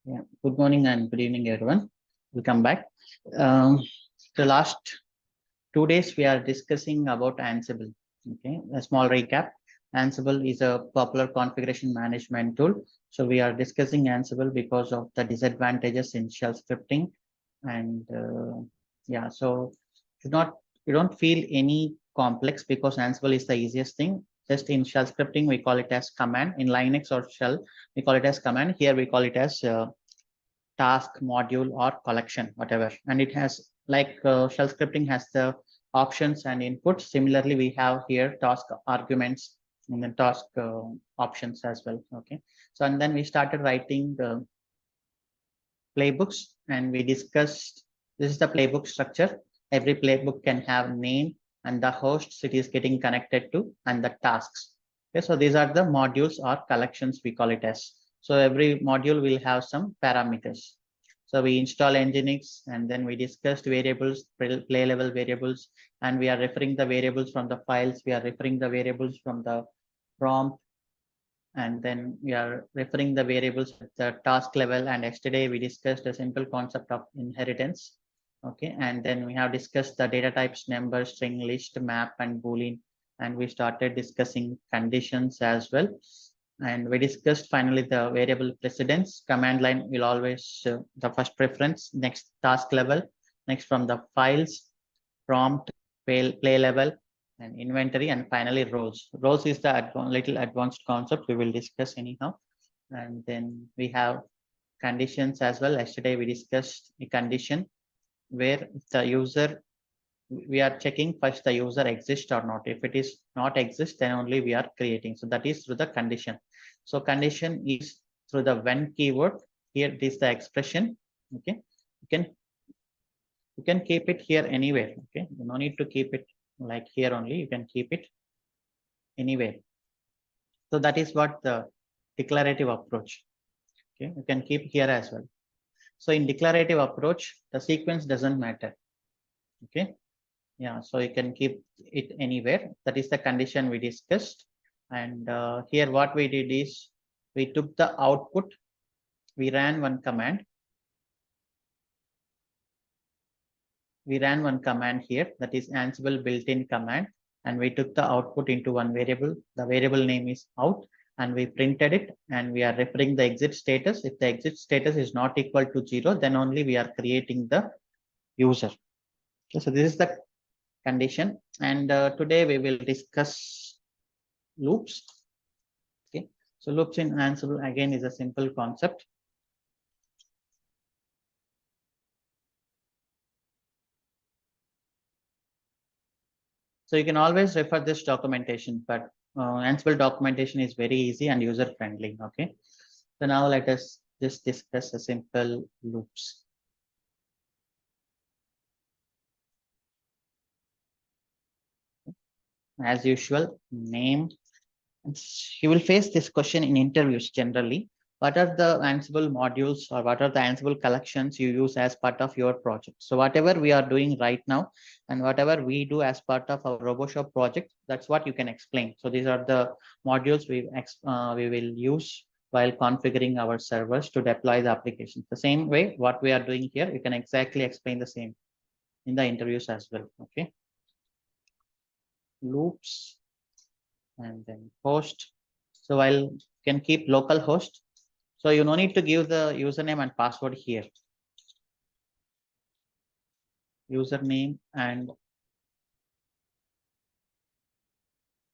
Yeah. Good morning and good evening, everyone. Welcome back. Um, the last 2 days we are discussing about Ansible. Okay, a small recap. Ansible is a popular configuration management tool. So we are discussing Ansible because of the disadvantages in shell scripting, and yeah. So you don't feel any complex because Ansible is the easiest thing. Just in shell scripting, we call it as command. In Linux or shell, we call it as command. Here we call it as task, module, or collection, whatever. And it has like shell scripting has the options and inputs. Similarly, we have here task arguments and then task options as well. Okay. So, and then we started writing the playbooks and we discussed this is the playbook structure. Every playbook can have name and the hosts it is getting connected to and the tasks. Okay, so these are the modules or collections we call it as. So every module will have some parameters. So we install Nginx and then we discussed variables, play level variables, and we are referring the variables from the files. We are referring the variables from the prompt, and then we are referring the variables at the task level. And yesterday we discussed a simple concept of inheritance. Okay, and then we have discussed the data types, number, string, list, map, and boolean, and we started discussing conditions as well. And we discussed finally the variable precedence. Command line will always the first preference, next task level, next from the files, prompt, play level, and inventory, and finally roles. Roles is the little advanced concept we will discuss anyhow. And then we have conditions as well. Yesterday we discussed a condition where the user, we are checking first the user exists or not. If it is not exist, then only we are creating. So that is through the condition. So condition is through the when keyword. Here it is the expression. Okay, you can keep it here anywhere. Okay, you no need to keep it like here only. You can keep it anywhere. So that is what the declarative approach. Okay, you can keep here as well. So in declarative approach, the sequence doesn't matter. Okay, yeah, so you can keep it anywhere. That is the condition we discussed. And here what we did is we took the output, we ran one command. We ran one command here, that is Ansible built-in command, and we took the output into one variable. The variable name is out, and we printed it, and we are referring the exit status. If the exit status is not equal to 0, then only we are creating the user. Okay, so this is the condition, and today we will discuss loops. Okay, so loops in Ansible again is a simple concept. So you can always refer this documentation, but Ansible documentation is very easy and user friendly. Okay. So now let us just discuss a simple loops. As usual, name. You will face this question in interviews generally. What are the Ansible modules or what are the Ansible collections you use as part of your project? So whatever we are doing right now and whatever we do as part of our RoboShop project, that's what you can explain. So these are the modules we will use while configuring our servers to deploy the application. The same way what we are doing here, you can exactly explain the same in the interviews as well. Okay. Loops and then host. So I'll can keep local host. So you no need to give the username and password here. Username and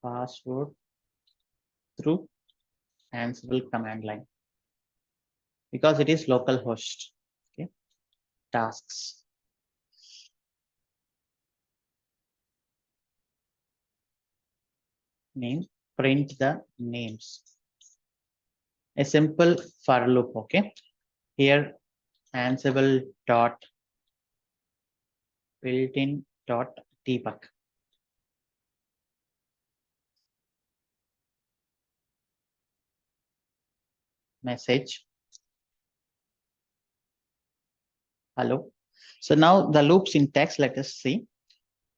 password through Ansible command line because it is local host. Okay. Tasks. Name, print the names. A simple for loop. Okay. Here Ansible dot built-in dot debug. Message. Hello. So now the loop syntax, let us see.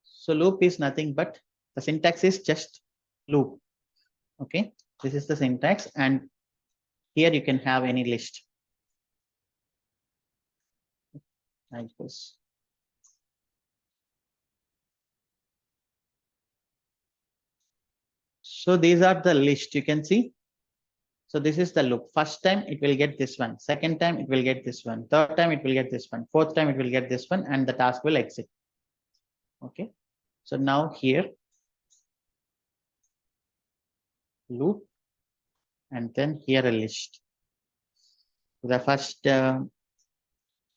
So loop is nothing but the syntax is just loop. Okay. This is the syntax, and here you can have any list. like this. So these are the list you can see. So this is the loop. First time it will get this one. Second time it will get this one. Third time it will get this one. Fourth time it will get this one, and the task will exit. Okay. So now here loop, and then here a list. The first can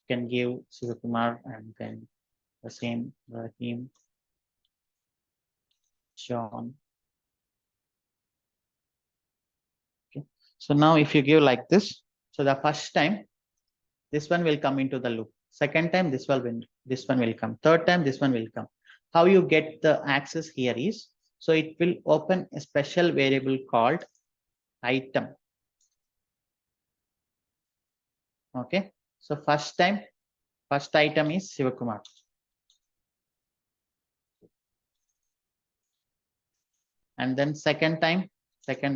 give Sivakumar, and then the same Rahim, John. Okay. So now if you give like this, so the first time this one will come into the loop. Second time this one will come. Third time this one will come. How you get the access here is, so it will open a special variable called item. Okay. So first item is Sivakumar. And then second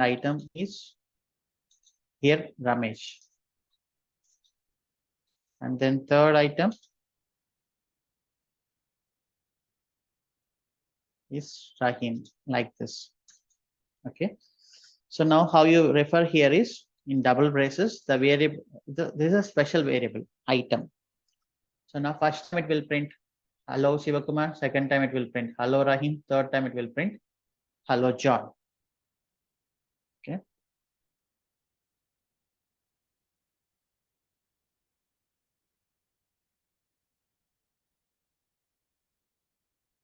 item is here Ramesh. And then third item is Rahim, like this. Okay. So now how you refer here is in double braces, the variable, this is a special variable item. So now first time it will print hello Sivakumar, second time it will print hello Rahim, third time it will print hello John. Okay.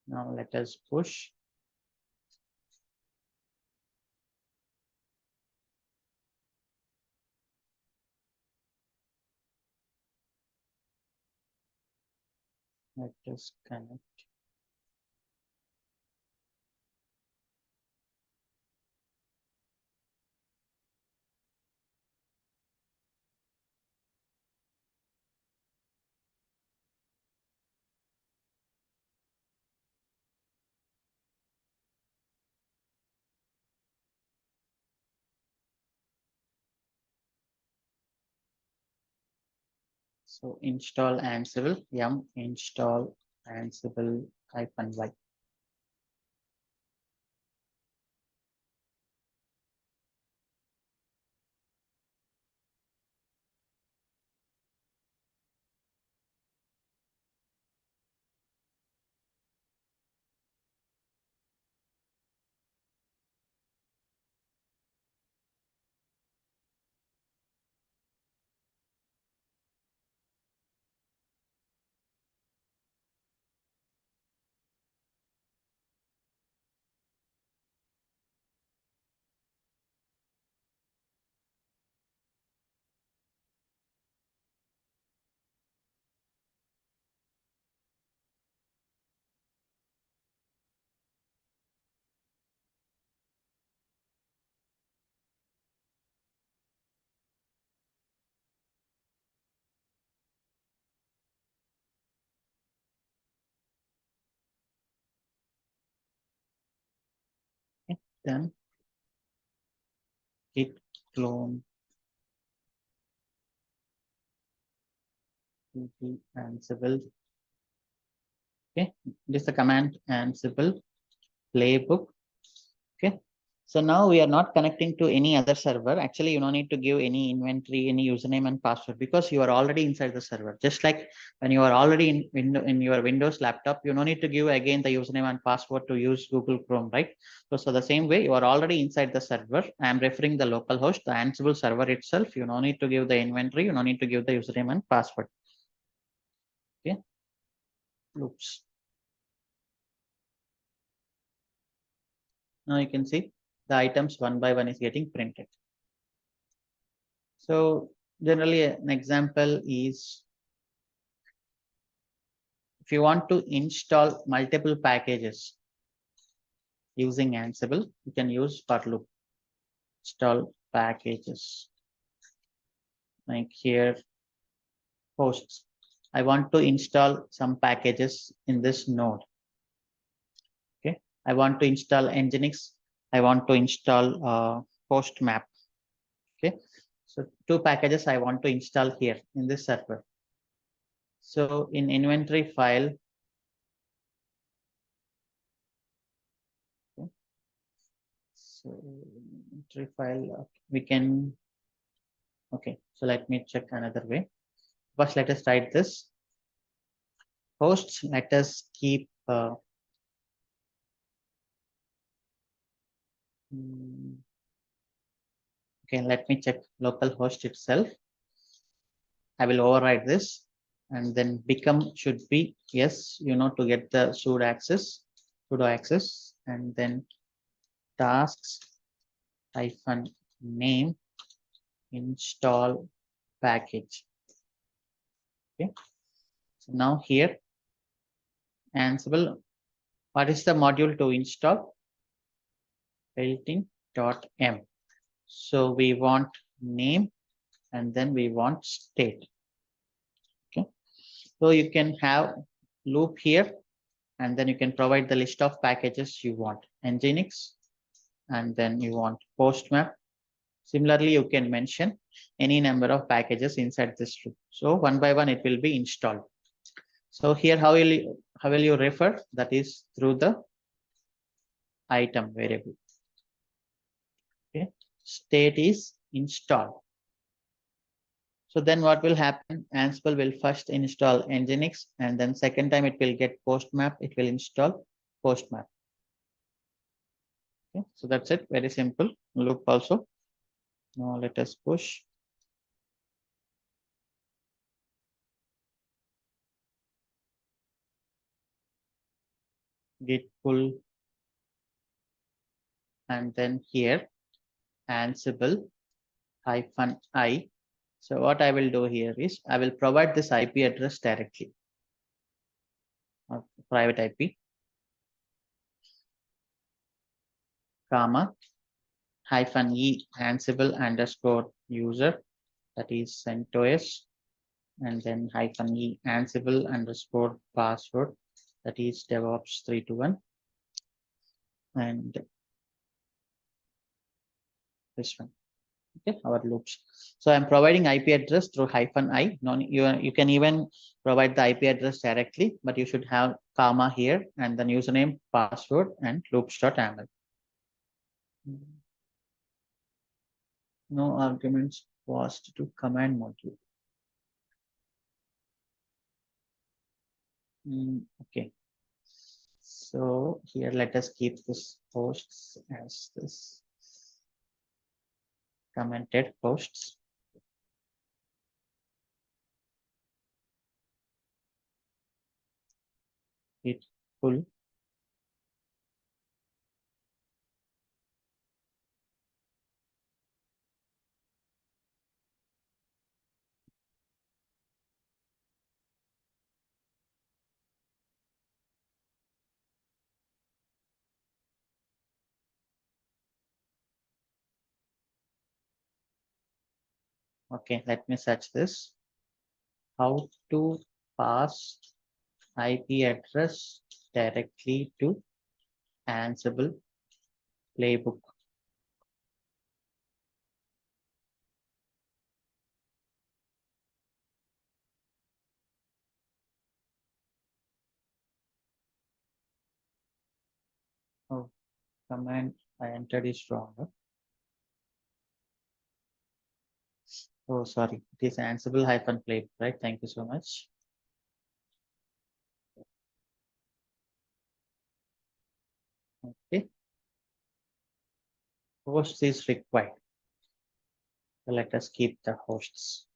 Now let us push. Let us connect. So install Ansible, yum install Ansible -y. Okay. Then git clone Ansible. Okay, this is the command Ansible playbook. Okay, so now we are not connecting to any other server. Actually, you don't need to give any inventory, any username and password, because you are already inside the server. Just like when you are already in your Windows laptop, you don't need to give again the username and password to use Google Chrome, right? So the same way, you are already inside the server. I am referring the local host, the Ansible server itself. You don't need to give the inventory. You don't need to give the username and password. Okay, loops. Now you can see the items one by one is getting printed. So generally an example is, if you want to install multiple packages using Ansible, you can use for loop. Install packages. Like here, hosts. I want to install some packages in this node. Okay. I want to install Nginx. I want to install Postmap. Okay. So two packages I want to install here in this server. So in inventory file, okay, so inventory file, we can, okay, so let me check another way. First, let us write this hosts. Let us keep, okay, let me check local host itself. I will override this and then become should be yes, to get the sudo access, and then tasks hyphen name install package. Okay, so now here Ansible, what is the module to install? Built-in.m. So we want name and then we want state. Okay, so you can have loop here and then you can provide the list of packages you want. Nginx, and then you want postmap. Similarly, you can mention any number of packages inside this loop. So one by one, it will be installed. So here, how will you refer? That is through the item variable. Okay, state is installed. So then what will happen? Ansible will first install Nginx, and then second time it will get postmap. It will install postmap. Okay, so that's it. Very simple loop also. Now let us push. Git pull, and then here Ansible hyphen I. So what I will do here is I will provide this IP address directly, or private IP, comma hyphen E Ansible underscore user, that is CentOS, and then hyphen E Ansible underscore password, that is DevOps 321, and this one. Okay, our loops. So I'm providing IP address through hyphen I. No, you can even provide the IP address directly, but you should have comma here and then username, password, and loops.yaml. No arguments passed to command module. Okay. So here let us keep this posts as this commented posts. It full. Okay, let me search this. How to pass IP address directly to Ansible playbook. Oh, command I entered is wrong. Oh, sorry. It is Ansible hyphen playbook, right? Thank you so much. Okay. Host is required. So let us keep the hosts.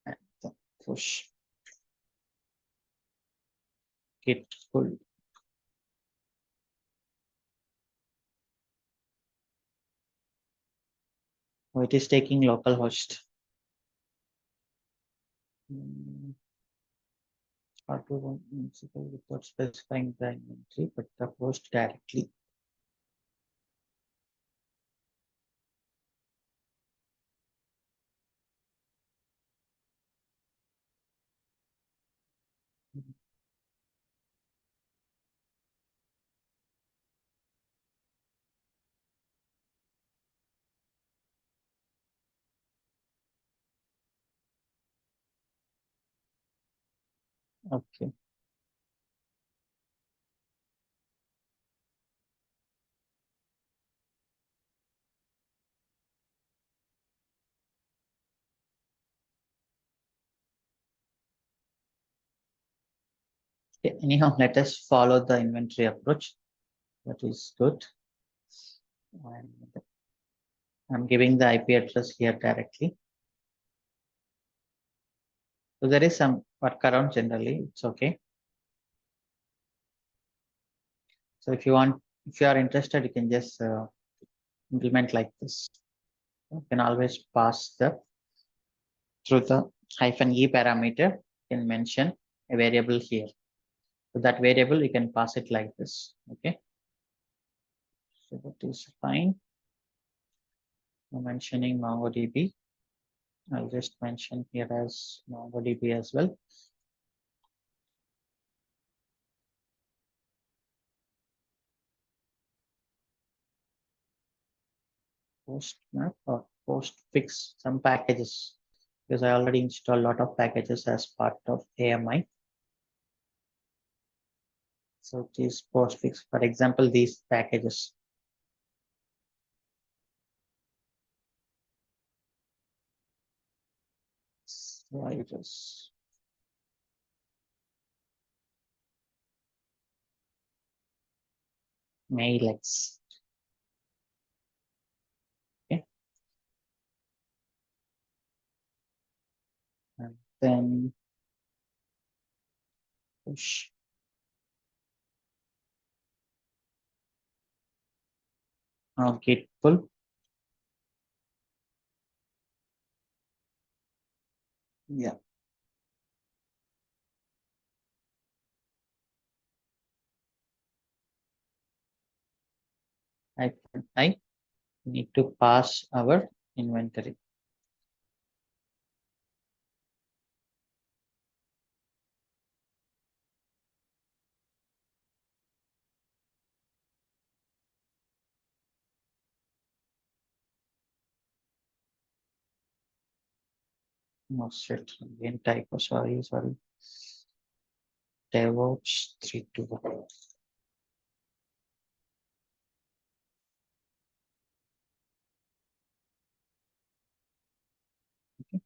And push git pull. Oh, it is taking local host. Auto Ansible without specifying the inventory, but the host directly. Okay. Okay, anyhow, let us follow the inventory approach. That is good. And I'm giving the IP address here directly. So there is some workaround generally, it's okay. So if you are interested, you can just implement like this. You can always pass through the -e parameter, you can mention a variable here. So that variable, you can pass it like this, okay? So that is fine. I'm mentioning MongoDB. I'll just mention here as MongoDB as well. Postmap or postfix some packages, because I already installed a lot of packages as part of AMI. So it is postfix, for example, these packages. So I just mailx. Okay. And then push. Git pull. Yeah. I need to pass our inventory. No shit. Again typo. Sorry. DevOps 321.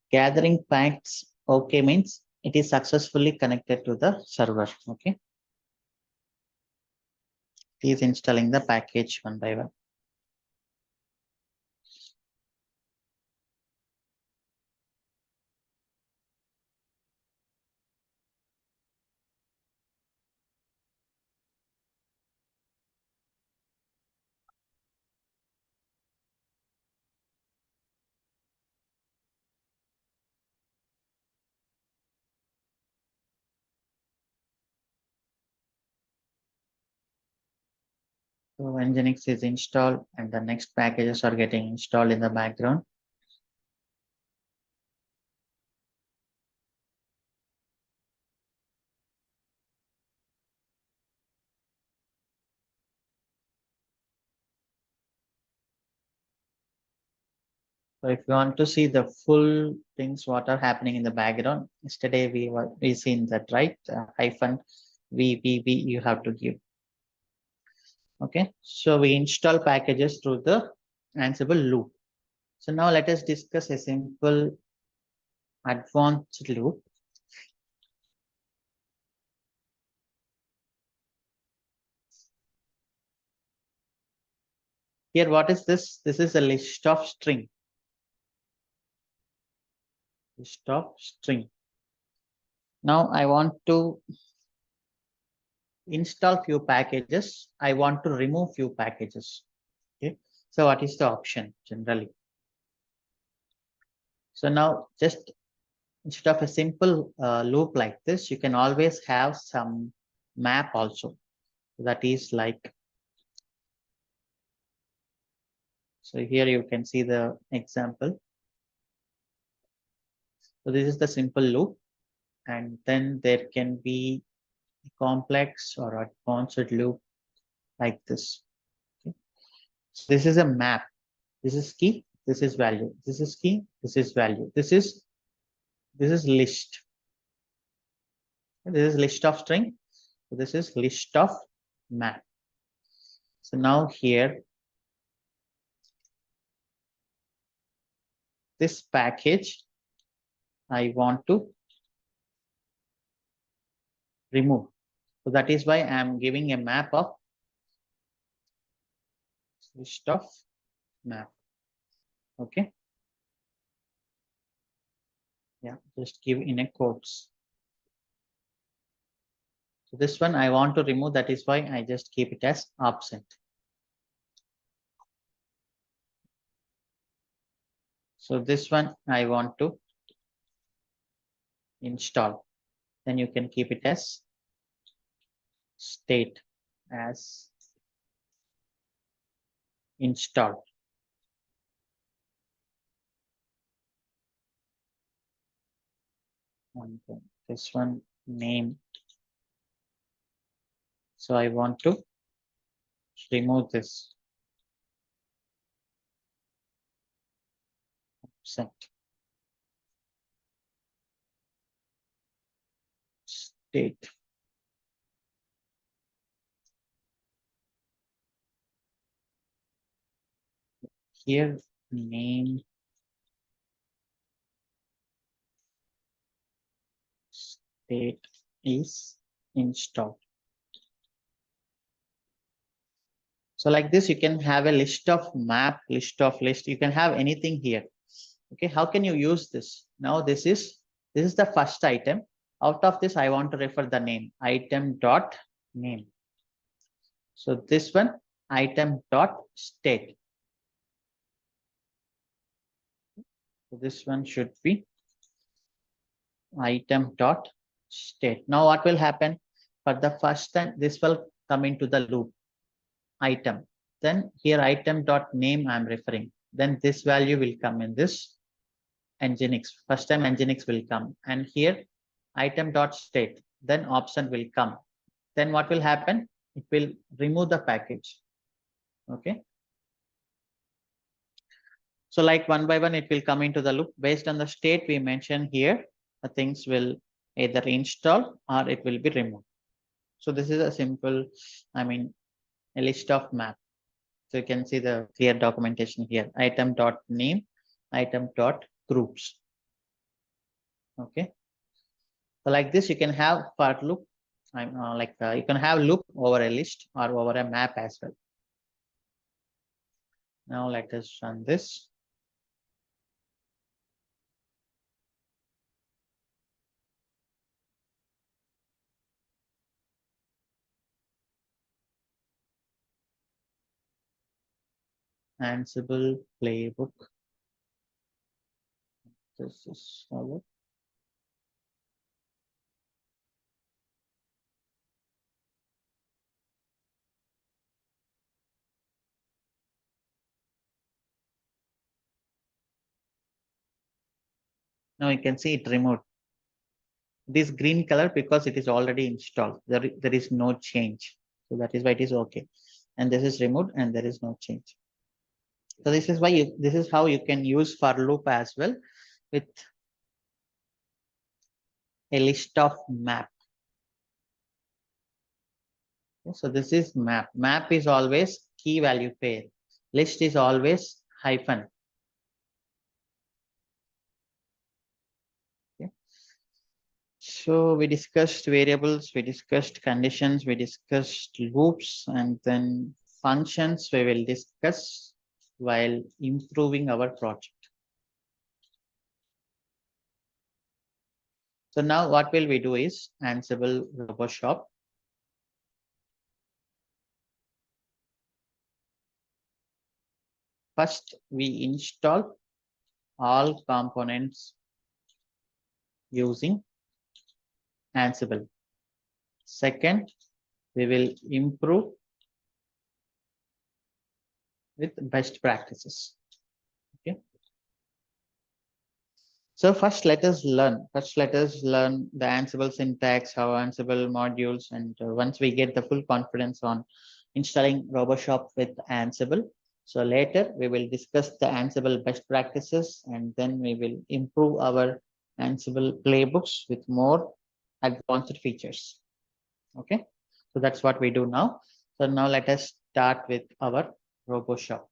Gathering facts. Okay, means it is successfully connected to the server. Okay. It is installing the package one by one. So Nginx is installed and the next packages are getting installed in the background. So if you want to see the full things what are happening in the background, yesterday we seen that, right? Hyphen VBB you have to give. Okay, so we install packages through the Ansible loop. So now let us discuss a simple advanced loop. Here, what is this? This is a list of string. List of string. Now I want to install few packages. I want to remove few packages. Okay. So what is the option generally? So now just instead of a simple loop like this, you can always have some map also. That is like, so here you can see the example. So this is the simple loop, and then there can be a complex or advanced loop like this. Okay. So this is a map. This is key. This is value. This is key. This is value. This is list. This is list of string. So this is list of map. So now here, this package, I want to remove. So that is why I am giving a map of list of map. Okay. Yeah, just give in a quotes. So this one I want to remove. That is why I just keep it as absent. So this one I want to install. Then you can keep it as state as installed. And then this one name. So I want to remove this absent. State. Here name state is installed. So like this, you can have a list of map, list of list. You can have anything here. Okay, how can you use this? Now this is the first item. Out of this, I want to refer the name item dot name. So this one item dot state. So this one should be item dot state. Now what will happen? For the first time, this will come into the loop item. Then here item dot name I'm referring. Then this value will come in this Nginx. First time Nginx will come. And here item dot state. Then option will come. Then what will happen? It will remove the package. Okay. So like one by one, it will come into the loop based on the state we mentioned here. The things will either install or it will be removed. So this is a simple, I mean, a list of map. So you can see the clear documentation here. Item dot name, item dot groups. Okay. So like this, you can have for loop. You can have loop over a list or over a map as well. Now let us run this. Ansible playbook. This is solid. Now you can see it removed. This green color because it is already installed. There is no change. So that is why it is okay. And this is removed and there is no change. So this is why this is how you can use for loop as well with a list of map. So this is map. Map is always key value pair. List is always hyphen. Okay. So we discussed variables, we discussed conditions, we discussed loops, and then functions we will discuss while improving our project. So now what will we do is Ansible RoboShop. First, we install all components using Ansible. Second, we will improve with best practices. Okay. So first let us learn the Ansible syntax, how Ansible modules, and once we get the full confidence on installing RoboShop with Ansible. So later we will discuss the Ansible best practices and then we will improve our Ansible playbooks with more advanced features. Okay, so that's what we do now. So now let us start with our RoboShop.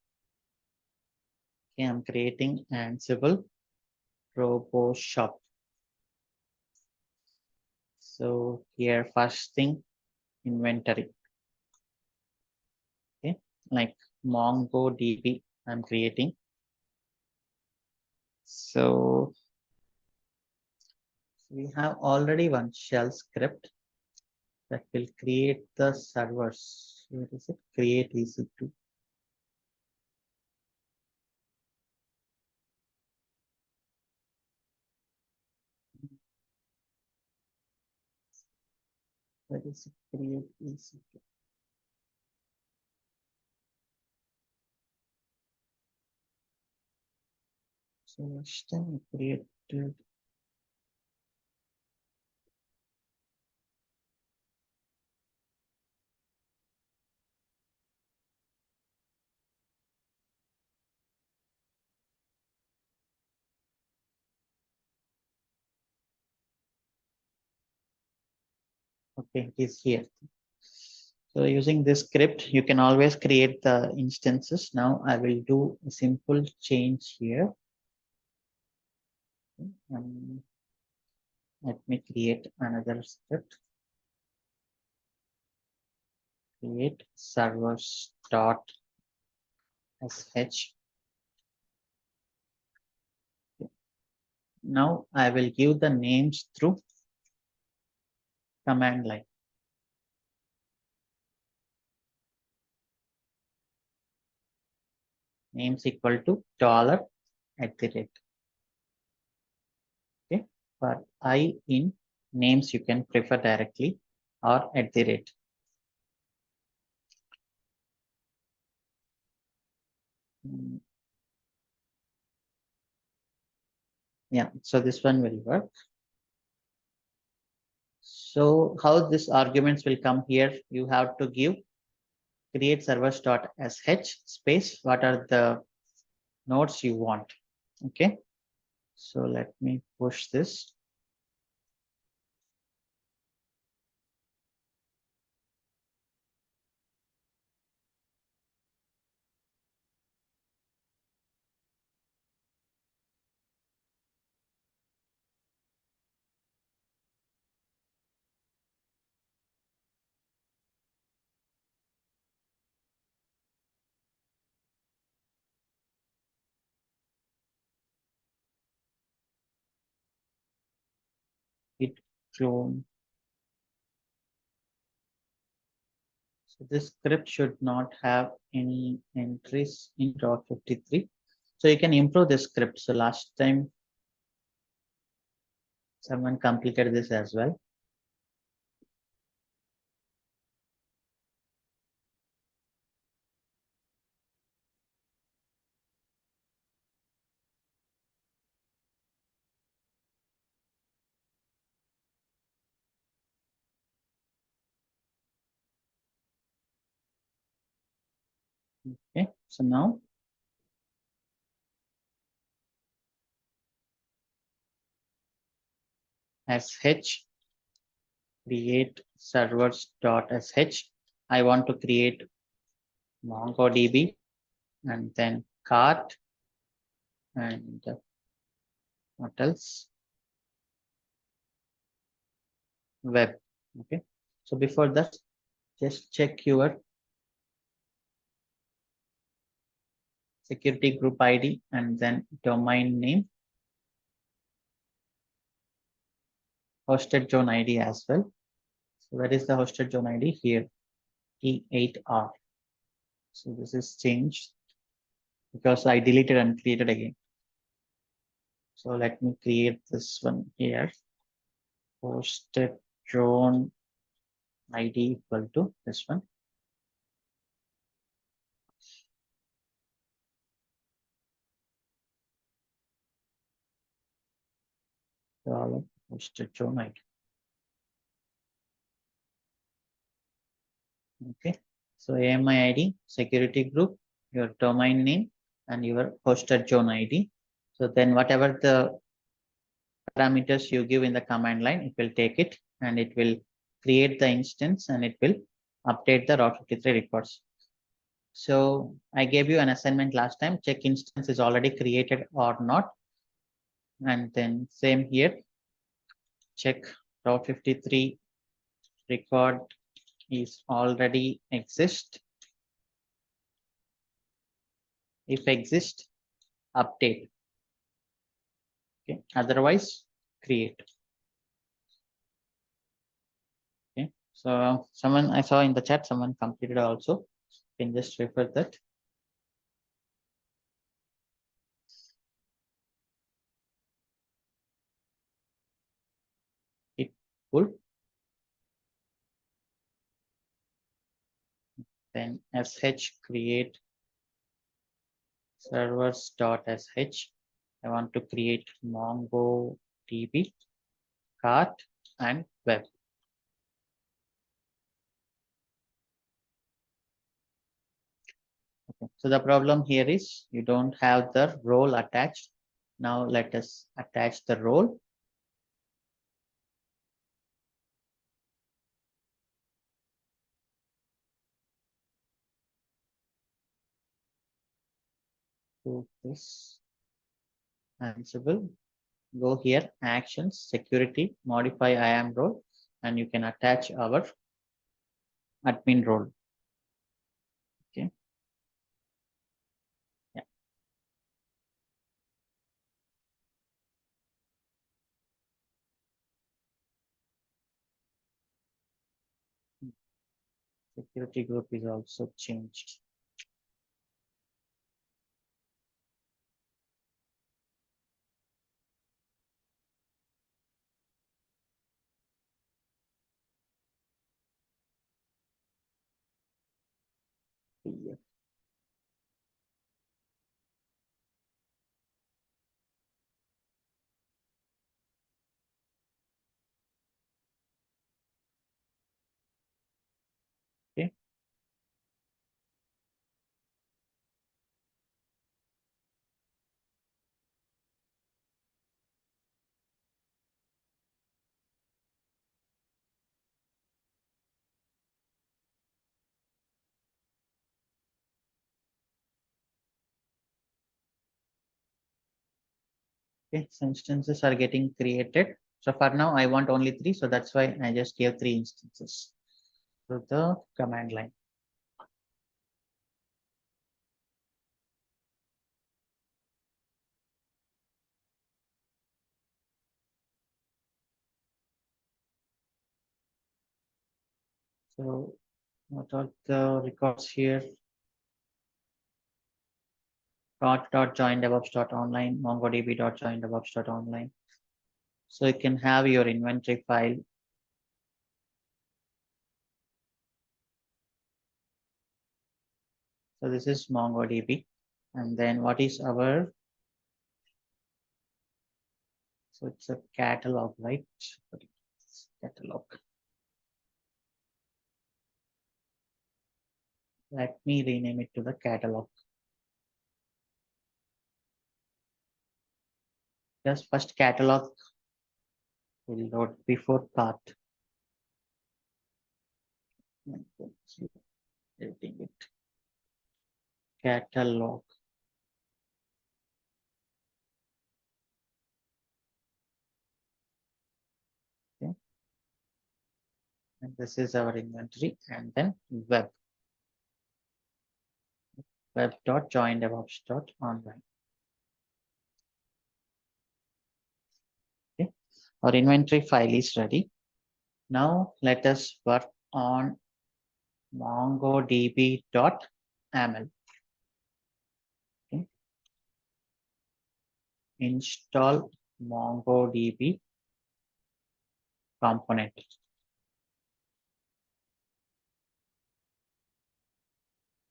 Okay, I'm creating Ansible RoboShop. So here, first thing, inventory. Okay, like MongoDB, I'm creating. So we have already one shell script that will create the servers. Where is it? Create EC2. Where is it? Create EC2. So last time I created. Okay, it is here. So using this script, you can always create the instances. Now I will do a simple change here. Let me create another script. Create servers dot sh. Now I will give the names through command line. Names equal to $@. Okay. For I in names, you can prefer directly or @. Yeah, so this one will work. So how these arguments will come here, you have to give create servers.sh space, what are the nodes you want. Okay, so let me push this. Git clone. So this script should not have any entries in .53. So you can improve this script. So last time someone completed this as well. Okay, so now sh create servers.sh. I want to create MongoDB and then cart and what else? Web. Okay. So before that, just check your security group ID and then domain name, hosted zone ID as well. So where is the hosted zone ID? Here, E8R. So this is changed because I deleted and created again. So let me create this one here. Hosted zone ID equal to this one. Hosted zone ID. Okay. So AMI ID, security group, your domain name, and your hosted zone ID. So then whatever the parameters you give in the command line, it will take it and it will create the instance and it will update the Route 53 records. So I gave you an assignment last time, check instance is already created or not. And then same here, check Route 53 record is already exist. If exist, update. Okay, otherwise create. Okay, so someone I saw in the chat, someone completed also. You can just refer that. It full. Then sh create servers.sh. I want to create MongoDB, cart, and web. Okay. So the problem here is you don't have the role attached. Now let us attach the role. To this Ansible. Go here, actions, security, modify IAM role, and you can attach our admin role. Okay. Yeah. Security group is also changed. Yeah. Okay. Okay. So instances are getting created. So for now, I want only 3. So that's why I just gave 3 instances. So the command line. So what are the records here? Join DevOps.online, MongoDB.join DevOps.online. So you can have your inventory file. So this is MongoDB. And then what is our, so it's a catalog, right? Catalog. Let me rename it to the catalog. Just first catalog will load before path. Editing it. Catalog. Okay. And this is our inventory, and then web. Web.joindevops.online. Okay. Our inventory file is ready. Now let us work on mongodb.yaml. Okay. Install MongoDB component.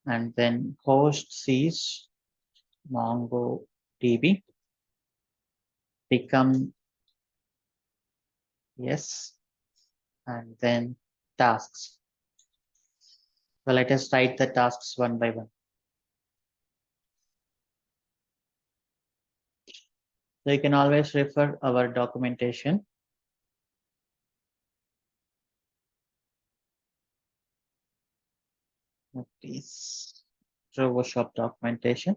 And then host sees MongoDB become yes, and then tasks. So let us write the tasks one by one. So you can always refer our documentation. is RoboShop documentation.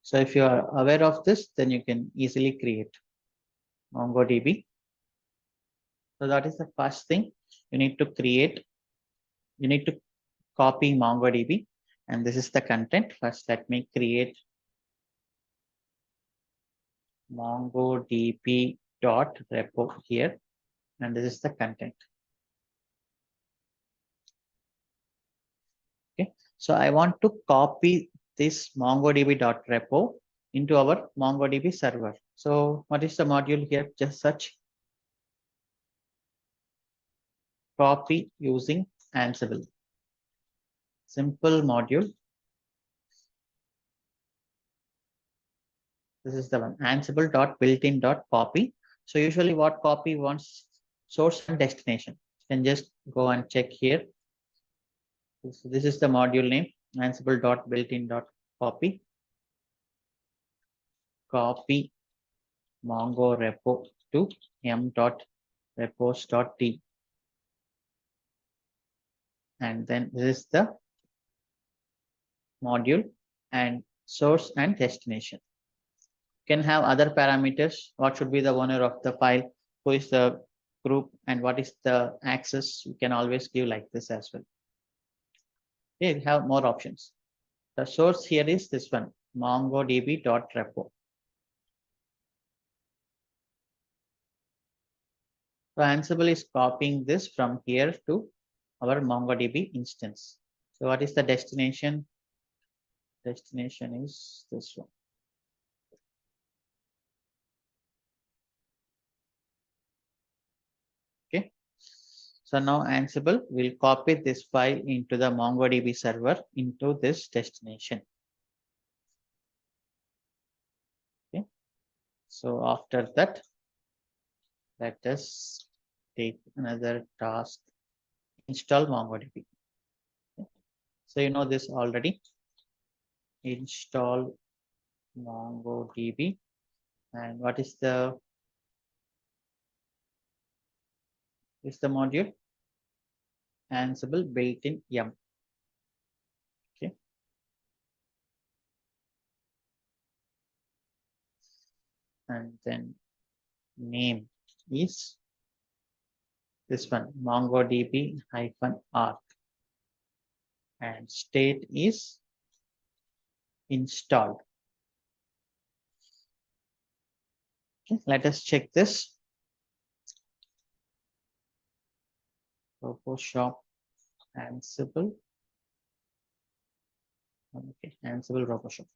So if you are aware of this, then you can easily create MongoDB. So that is the first thing you need to create. You need to copy MongoDB, and this is the content. First, let me create MongoDB.repo here, and this is the content. Okay, so I want to copy this MongoDB.repo into our MongoDB server. So what is the module here? Just search copy using Ansible. Simple module. This is the one, Ansible.builtin.copy. So usually what copy wants source and destination. You can just go and check here. So this is the module name, Ansible.builtin.copy. Copy Mongo repo to m.repos.t. And then this is the module and source and destination. Can have other parameters. What should be the owner of the file? Who is the group and what is the access? You can always give like this as well. Okay, we have more options. The source here is this one, mongodb.repo. So Ansible is copying this from here to our MongoDB instance. So what is the destination? Destination is this one. Okay. So now Ansible will copy this file into the MongoDB server into this destination. Okay. So after that, let us take another task, install MongoDB. Okay. So you know this already. Install MongoDB. And what is the module? Ansible built-in yum. Okay. And then name is this one, MongoDB-arc. And state is installed. Okay, let us check this. RoboShop Ansible. Okay, Ansible RoboShop.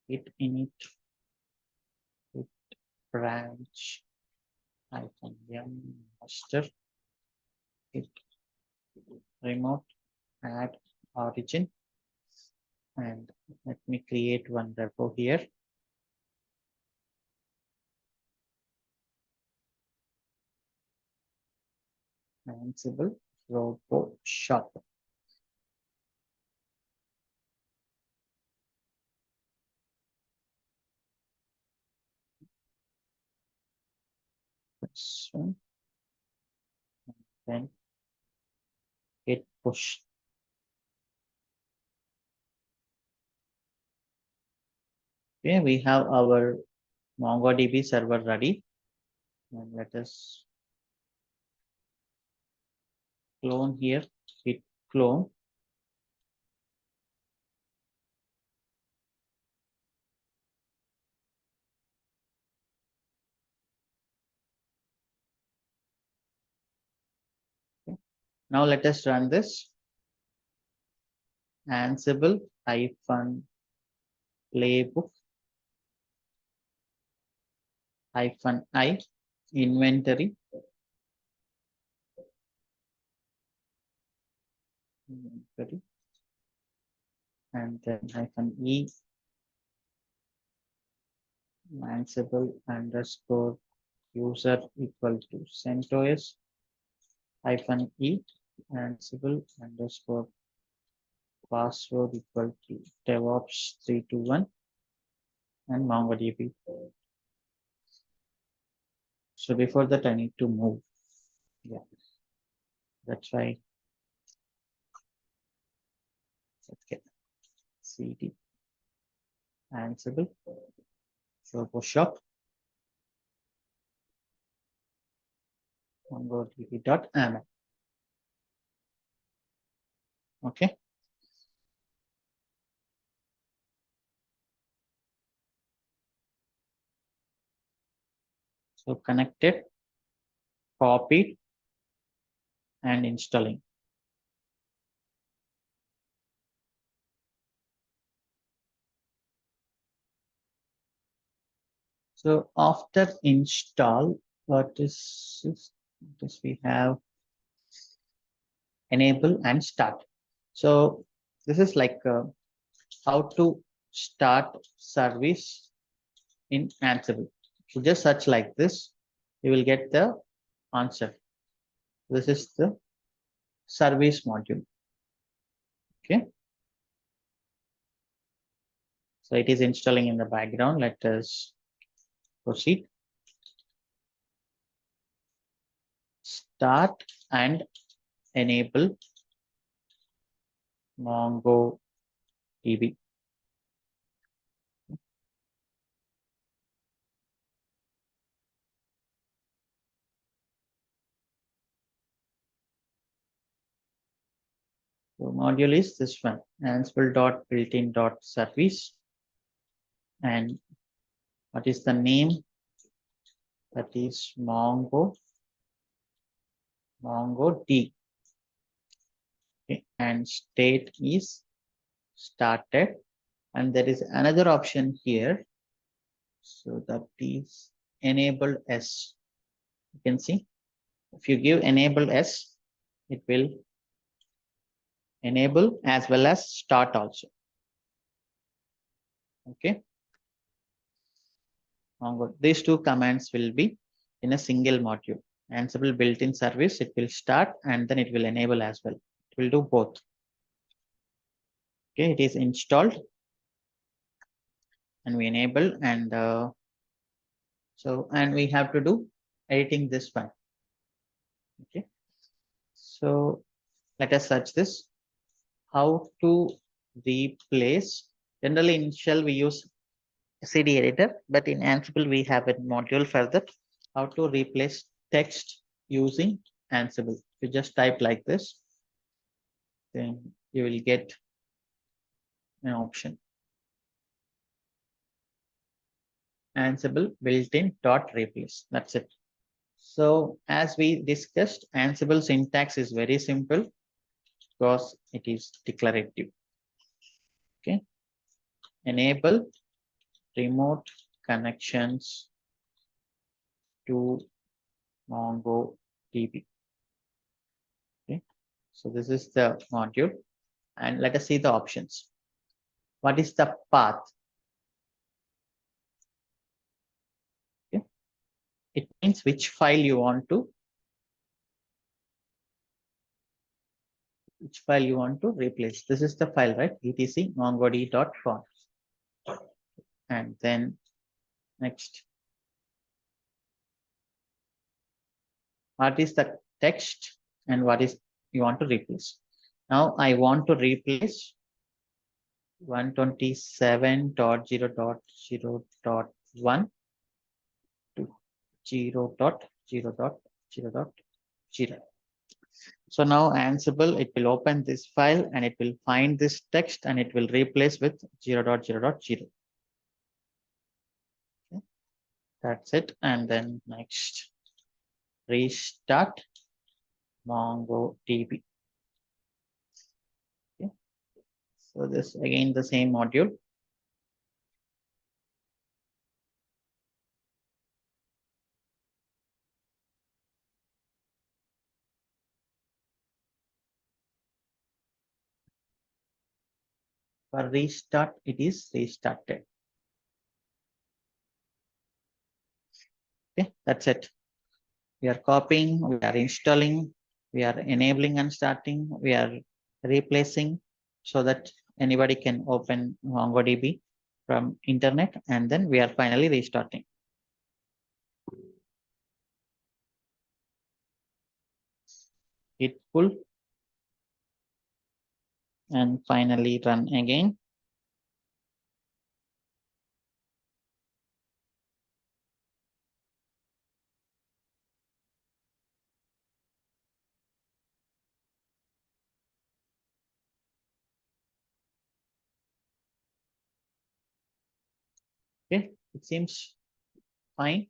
Git init, git branch, -yum master, git remote, add origin, and let me create one repo here. Ansible RoboShop. This one. Then git push. Okay, we have our MongoDB server ready. And let us clone here, git clone. Okay. Now let us run this. Ansible -playbook -i inventory and then -e Ansible underscore user equal to CentOS -e Ansible underscore password equal to DevOps 321 and MongoDB. So before that, I need to move Yeah, that's why. Let's get cd Ansible shop mongodb.amal. Okay. So connected, copied, and installing. So after install, what is this? We have enable and start. So this is like how to start service in Ansible. So just search like this, you will get the answer. This is the service module. Okay. So it is installing in the background. Let us proceed. Start and enable MongoDB. So module is this one, ansible.builtin.service. And what is the name? That is MongoD. Okay. And state is started. And there is another option here. So that is enable S. You can see if you give enable S, it will enable as well as start also. Okay. These two commands will be in a single module. Ansible built-in service, it will start and then it will enable as well. It will do both. Okay, it is installed and we enable and and we have to do editing this one. Okay, so let us search this. How to replace? Generally in shell we use CD editor, but in Ansible we have a module for that. How to replace text using Ansible. You just type like this, then you will get an option. Ansible built-in dot replace. That's it. So as we discussed, Ansible syntax is very simple because it is declarative. Okay. Enable remote connections to MongoDB. Okay. So this is the module. And let us see the options. What is the path? Okay. It means which file you want to replace. This is the file, right? etc mongodb.conf. And then next, what is the text and what is you want to replace? Now I want to replace 127.0.0.1 to 0.0.0.0. So now Ansible, it will open this file and it will find this text and it will replace with 0.0.0. Okay. That's it. And then next, restart MongoDB. Okay. So this again the same module. For restart, it is restarted. Okay, that's it. We are copying, we are installing, we are enabling and starting, we are replacing so that anybody can open MongoDB from internet, and then we are finally restarting. hit pull, and finally run again. Okay, it seems fine.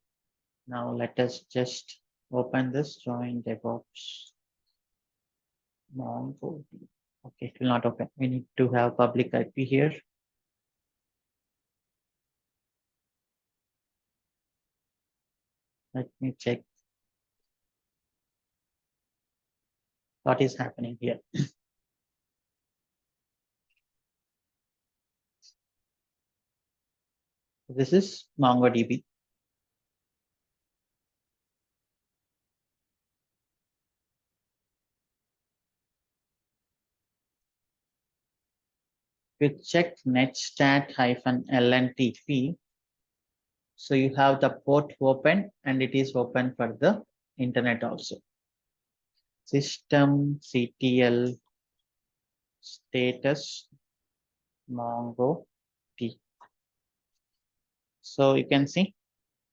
Now let us just open this join DevOps Mongo. Okay, it will not open. We need to have public IP here. Let me check what is happening here. This is MongoDB. You check netstat-lntp. So you have the port open and it is open for the internet also. Systemctl status Mongo T. So you can see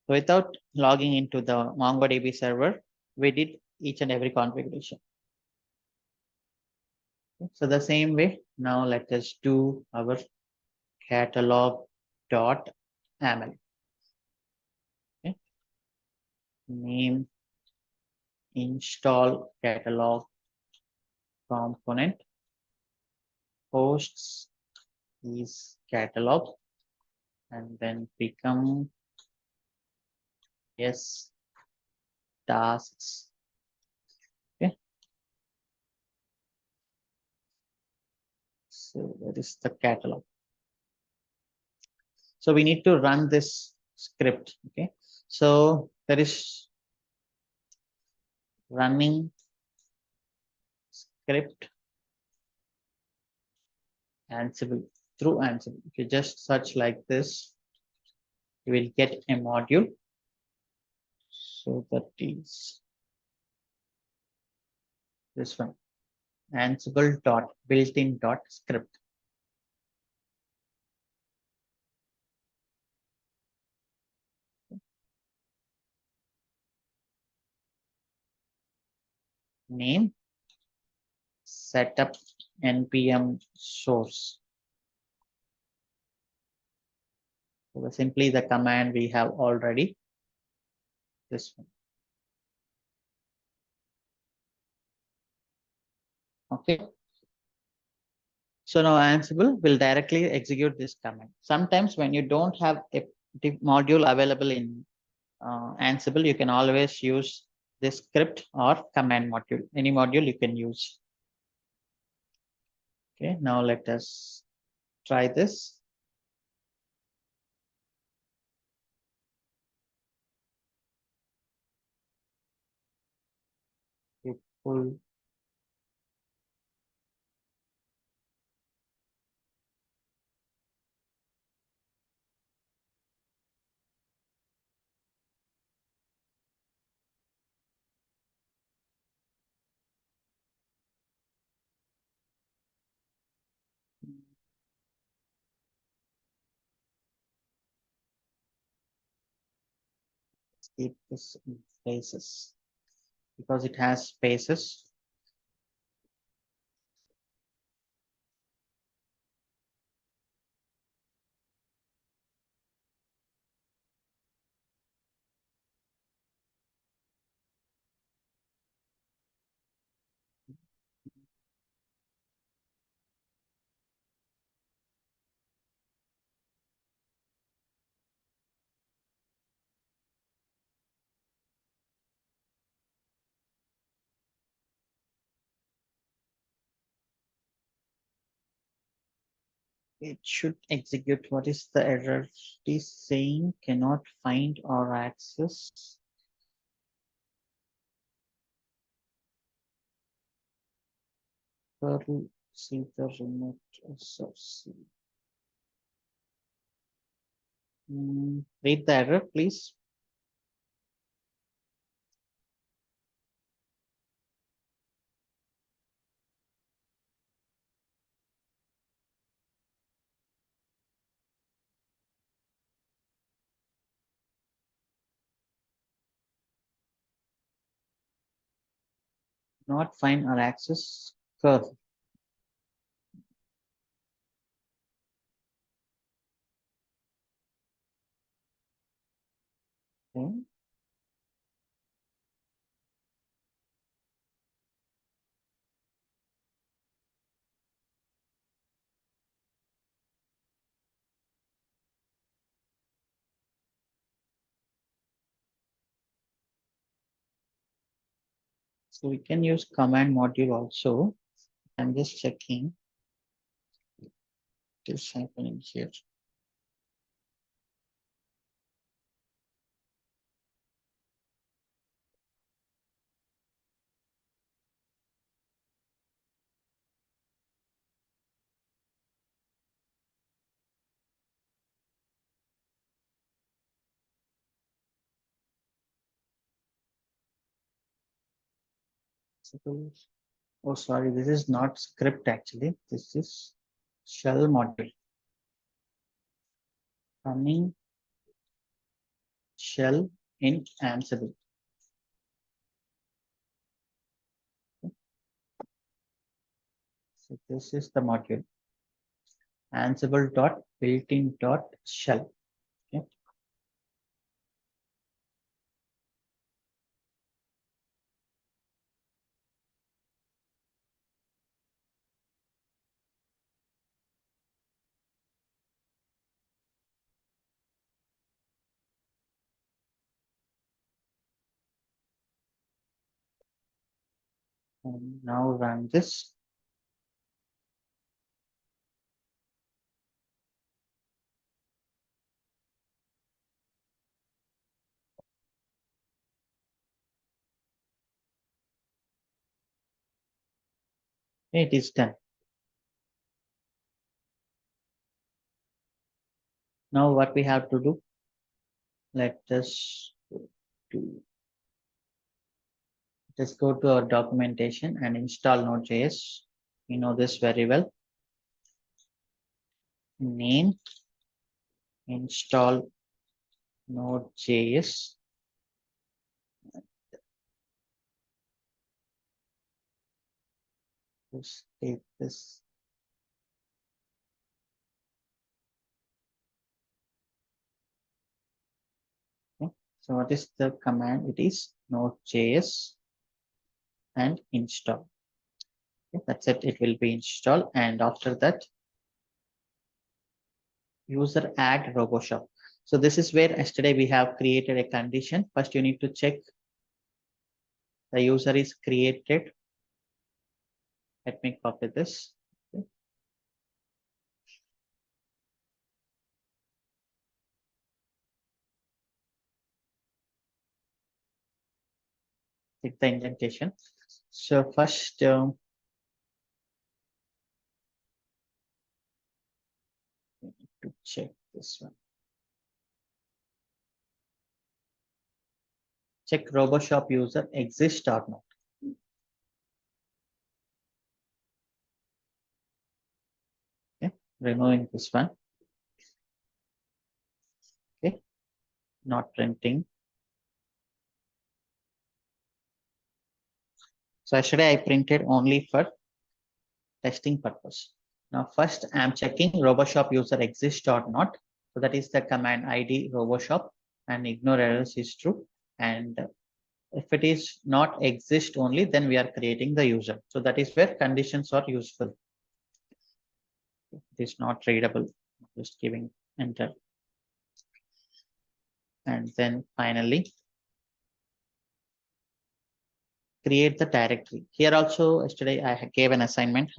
without logging into the MongoDB server, we did each and every configuration. So the same way, now let us do our catalog.yaml. Okay. Name install catalog component, hosts is catalog, and then become yes tasks. Okay, so that is the catalog. So we need to run this script. Okay, so there is running script Ansible through Ansible. If you just search like this, you will get a module. So that is this one, Ansible dot built-in dot script. Name setup npm source. So simply the command we have already. This one. Okay. So now Ansible will directly execute this command. Sometimes when you don't have a module available in Ansible, you can always use this script or command module. Any module you can use. Okay, now let us try this. You pull keep this in spaces because it has spaces. It should execute. What is the error? It is saying cannot find or access. Curl see the remote source. Read the error, please. not find or access curve. Okay. So we can use command module also. I'm just checking what is happening here. Suppose, oh, sorry, this is not script actually. This is shell module. Running shell in Ansible. So this is the module. Ansible dot built-in dot shell. Okay. And now run this. It is done. Now what we have to do? Let us do. Let's go to our documentation and install Node.js. We know this very well. Name install Node.js. Let's take this. Okay. So what is the command? It is Node.js and install. Okay. That's it. It will be installed. And after that, user add RoboShop. So this is where yesterday we have created a condition. First, you need to check the user is created. Let me copy this. Okay. Take the indentation. So first, we need to check this one. Check RoboShop user exists or not. Okay, removing this one. Okay, not printing. So yesterday I printed only for testing purpose. Now first I'm checking RoboShop user exists or not. So that is the command ID RoboShop and ignore errors is true. And if it is not exist only, then we are creating the user. So that is where conditions are useful. It is not readable, just giving enter. And then finally, create the directory. Here also, yesterday I gave an assignment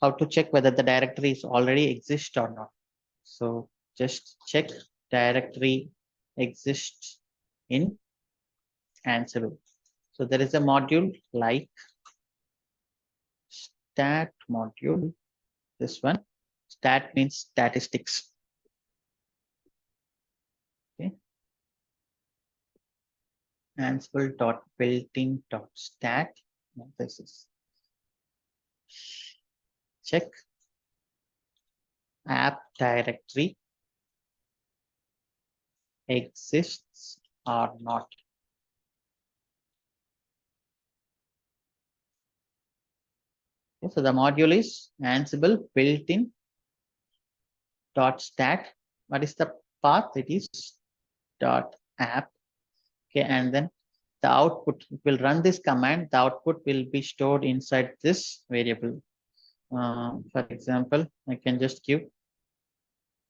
how to check whether the directory is already exist or not. So just check directory exists in Ansible. So there is a module like stat module. This one, stat means statistics. Okay. Ansible.builtin.stat. This is check app directory exists or not. Okay, so the module is Ansible built-in .stat. What is the path? It is .app. Okay, and then the output, it will run this command. The output will be stored inside this variable. For example, I can just give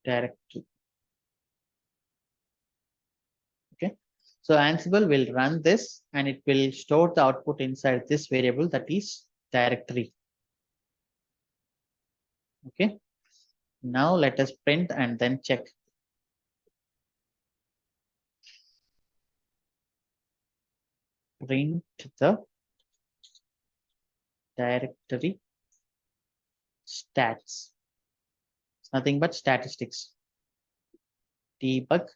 directory. Okay, so Ansible will run this and it will store the output inside this variable, that is directory. Okay, now let us print and then check. Print the directory stats. It's nothing but statistics. Debug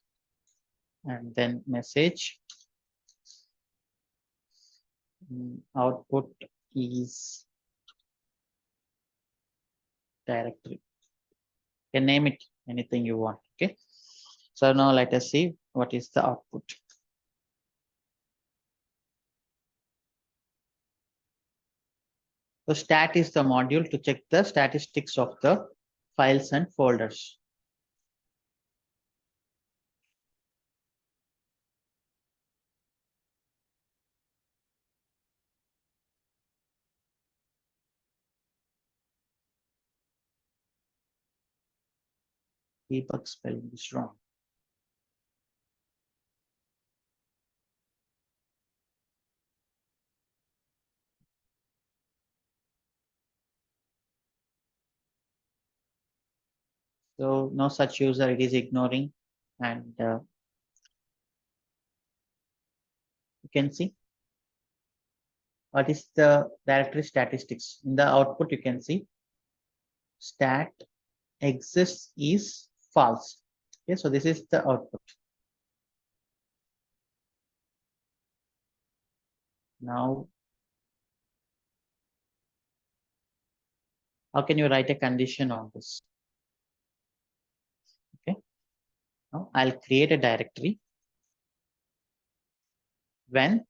and then message. Output is directory. You can name it anything you want. Okay, so now let us see what is the output. So stat is the module to check the statistics of the files and folders. Debug spelling is wrong. So no such user, it is ignoring, and you can see what is the directory statistics. In the output, you can see stat exists is false. Okay, so this is the output. Now, how can you write a condition on this? Okay, now I'll create a directory when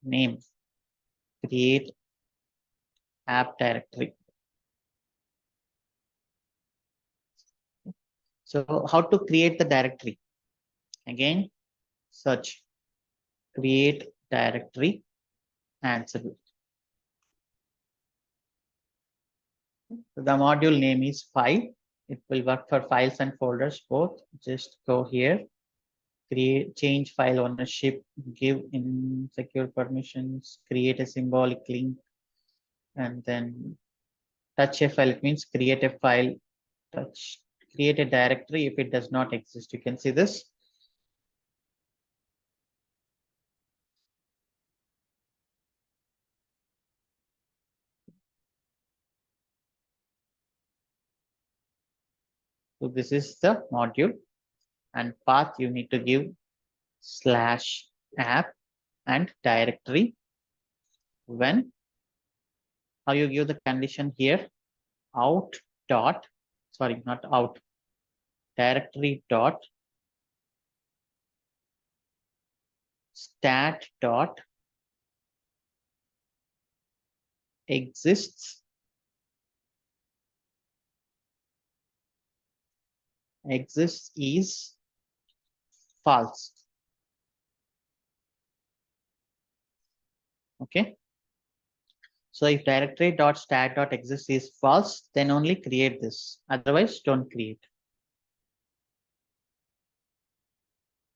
name create app directory. So how to create the directory? Again, search create directory Ansible. So the module name is file. It will work for files and folders both. Just go here, create, change file ownership, give in secure permissions, create a symbolic link, and then touch a file. It means create a file, touch, create a directory if it does not exist. You can see this. So this is the module, and path you need to give /app and directory when, how you give the condition here, out dot, sorry, not out, directory dot stat dot exists is false. Okay, so if directory dot stat dot exists is false, then only create this, otherwise don't create.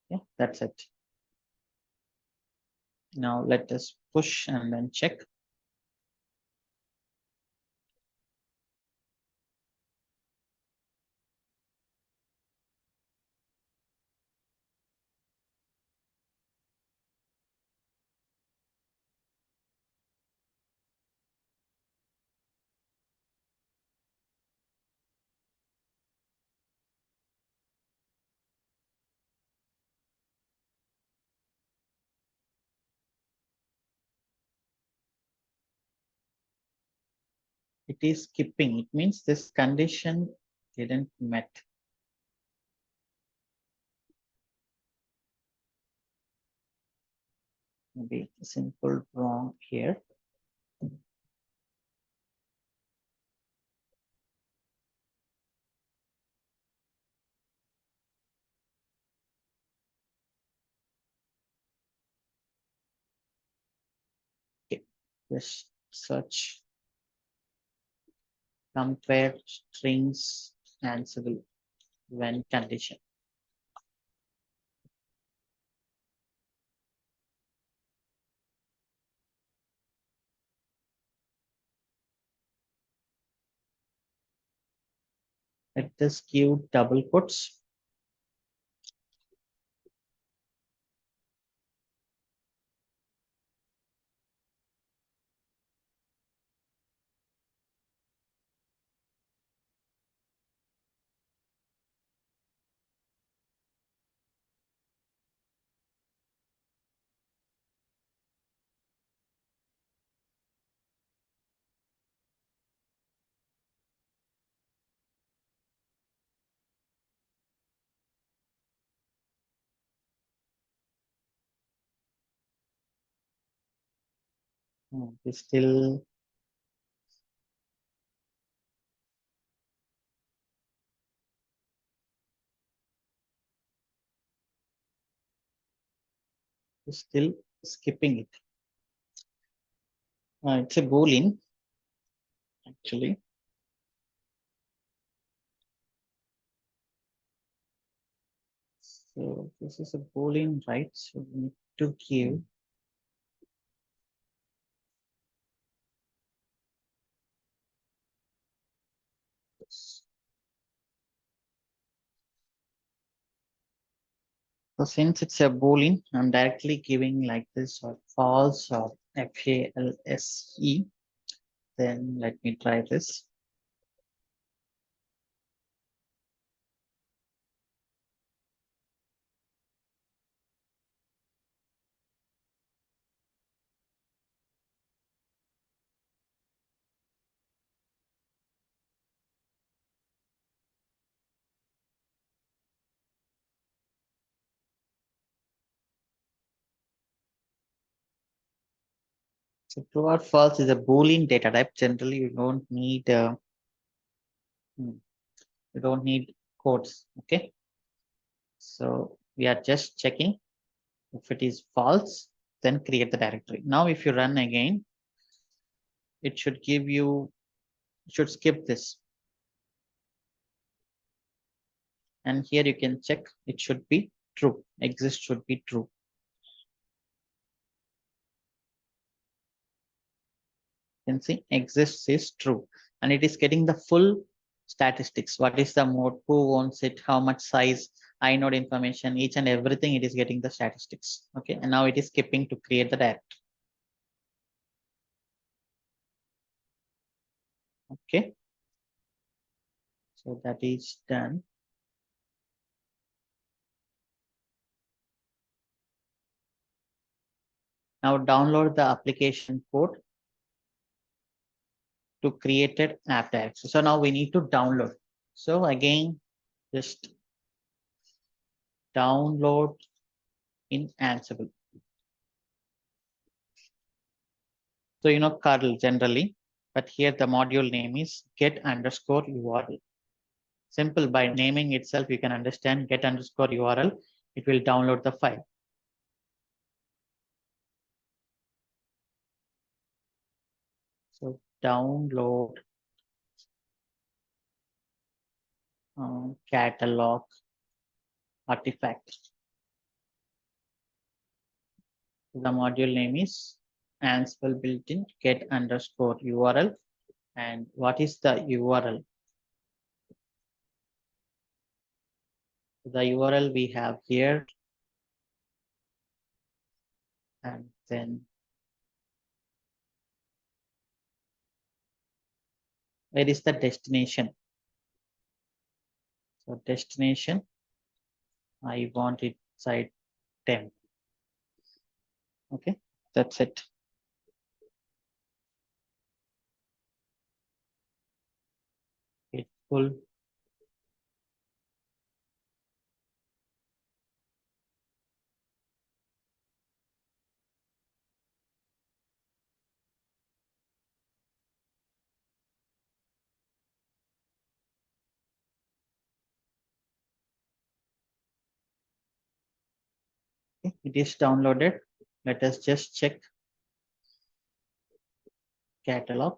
Yeah, that's it. Now let us push and then check. It is skipping. It means this condition didn't met. maybe simple wrong here. Okay, just search compare strings Ansible when condition. Let us give double quotes. It's still skipping it. It's a boolean actually. So this is a boolean, right? So we need to give this. So since it's a boolean, I'm directly giving like this or false or FALSE. Then let me try this. So true or false is a boolean data type. Generally, hmm, you don't need codes. Okay. So we are just checking if it is false, then create the directory. Now, if you run again, it should give you, should skip this. And here you can check, it should be true. Exist should be true. You can see exists is true. And it is getting the full statistics. What is the mode, who owns it, how much size, inode information, each and everything, it is getting the statistics. Okay. And now it is skipping to create the directory. Okay. So that is done. Now download the application code to created app directory. So now we need to download. So again, just download in Ansible. So curl generally, but here the module name is get underscore URL. Simple, by naming itself, you can understand get underscore URL. It will download the file. So download catalog artifact. The module name is Ansible built-in get underscore URL. And what is the URL? The URL we have here, and then where is the destination? So destination, I want it site 10. Okay, that's it. It full. Okay, it is downloaded. Let us just check catalog.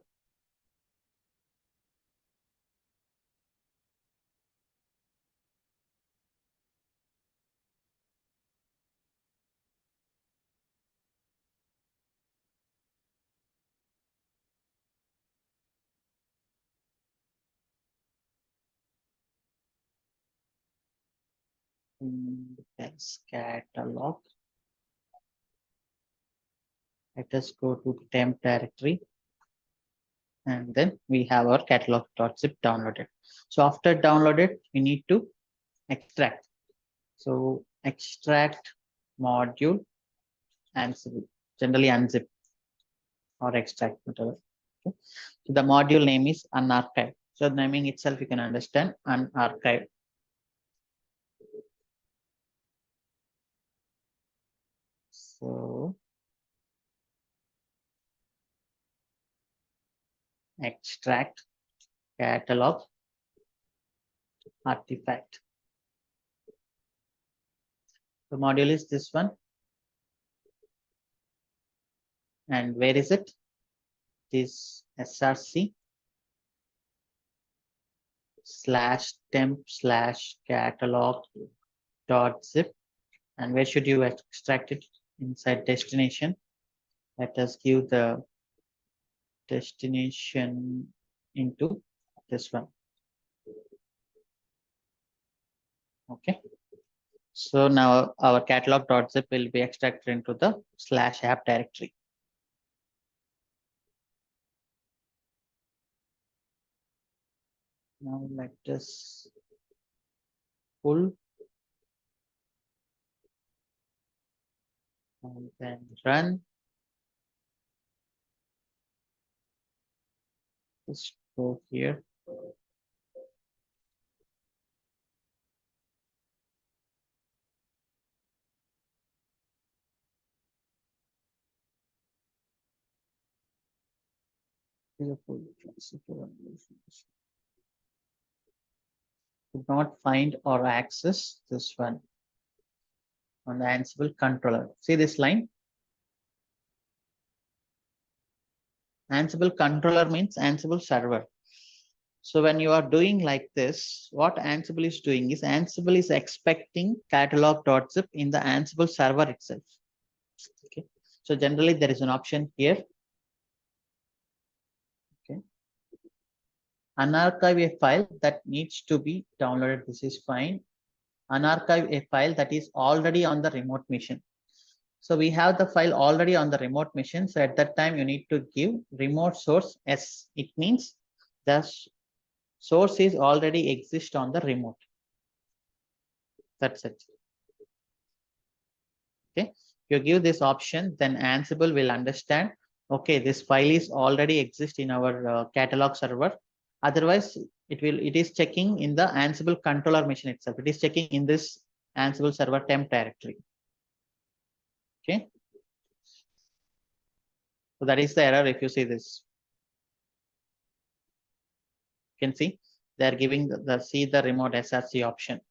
That's catalog. Let us go to temp directory, and then we have our catalog.zip downloaded. So after downloaded, we need to extract. So extract module Ansible, generally unzip or extract, whatever. Okay. So the module name is unarchive. So the naming itself you can understand, unarchive. So extract catalog artifact. The module is this one. And where is it? This src /temp/catalog.zip. And where should you extract it? Inside destination. Let us give the destination into this one. Okay. So now our catalog.zip will be extracted into the /app directory. Now let us pull and then run. Just go here. Could not find or access this one on the Ansible controller. See this line? Ansible controller means Ansible server. So when you are doing like this, what Ansible is doing is Ansible is expecting catalog.zip in the Ansible server itself. Okay. So generally there is an option here. Okay. Unarchive a file that needs to be downloaded. This is fine. Unarchive a file that is already on the remote machine. So we have the file already on the remote machine. So at that time, you need to give remote source S. It means the source is already exist on the remote. That's it. Okay. If you give this option, then Ansible will understand, okay, this file is already exist in our catalog server. Otherwise, it is checking in the Ansible controller machine itself. It is checking in this Ansible server temp directory. Okay. So that is the error if you see this. You can see they are giving the see the remote SRC option.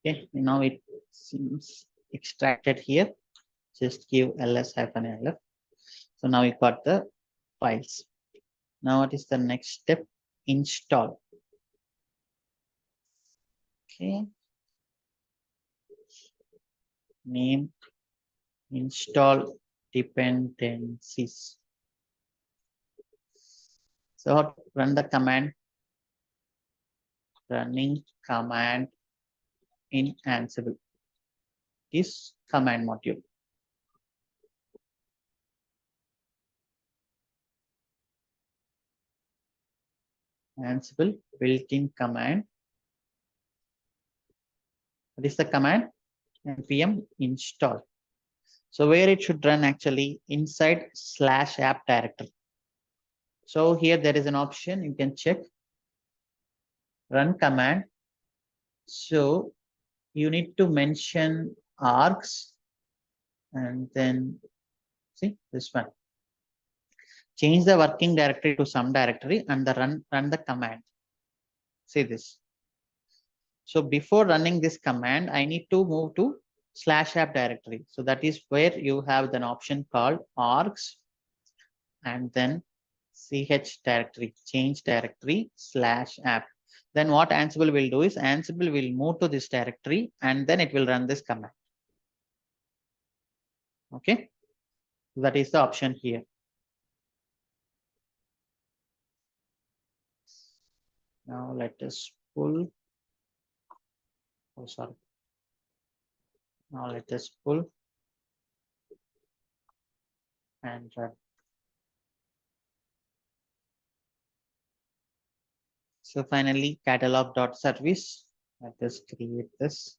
Okay, now it seems extracted here. Just give ls-lf. So now we got the files. Now what is the next step? Install. Okay. Name install dependencies. So run the command, running command in Ansible. This command module. Ansible built-in command. What is the command? npm install. So where it should run actually inside /app directory. So here there is an option you can check, run command. So you need to mention args and then see this one. Change the working directory to some directory and the run the command. See this. So before running this command, I need to move to /app directory. So that is where you have an option called args and then ch directory, change directory /app. Then what Ansible will do is Ansible will move to this directory and then it will run this command. Okay, that is the option here. Now let us pull. Oh, sorry. Now let us pull and run. So finally, catalog.service. Let us create this.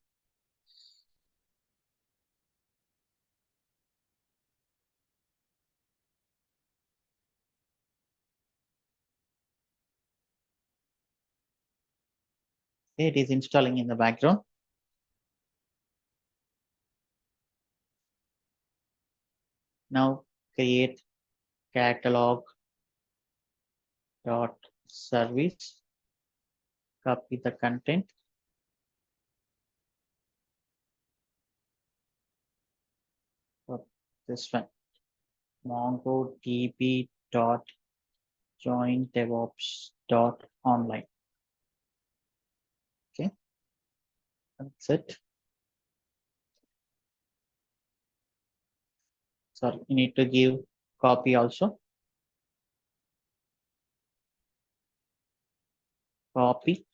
It is installing in the background. Now create catalog dot service, copy the content. This one, MongoDB dot join DevOps dot online. Okay, that's it. Sorry, you need to give copy also. Copy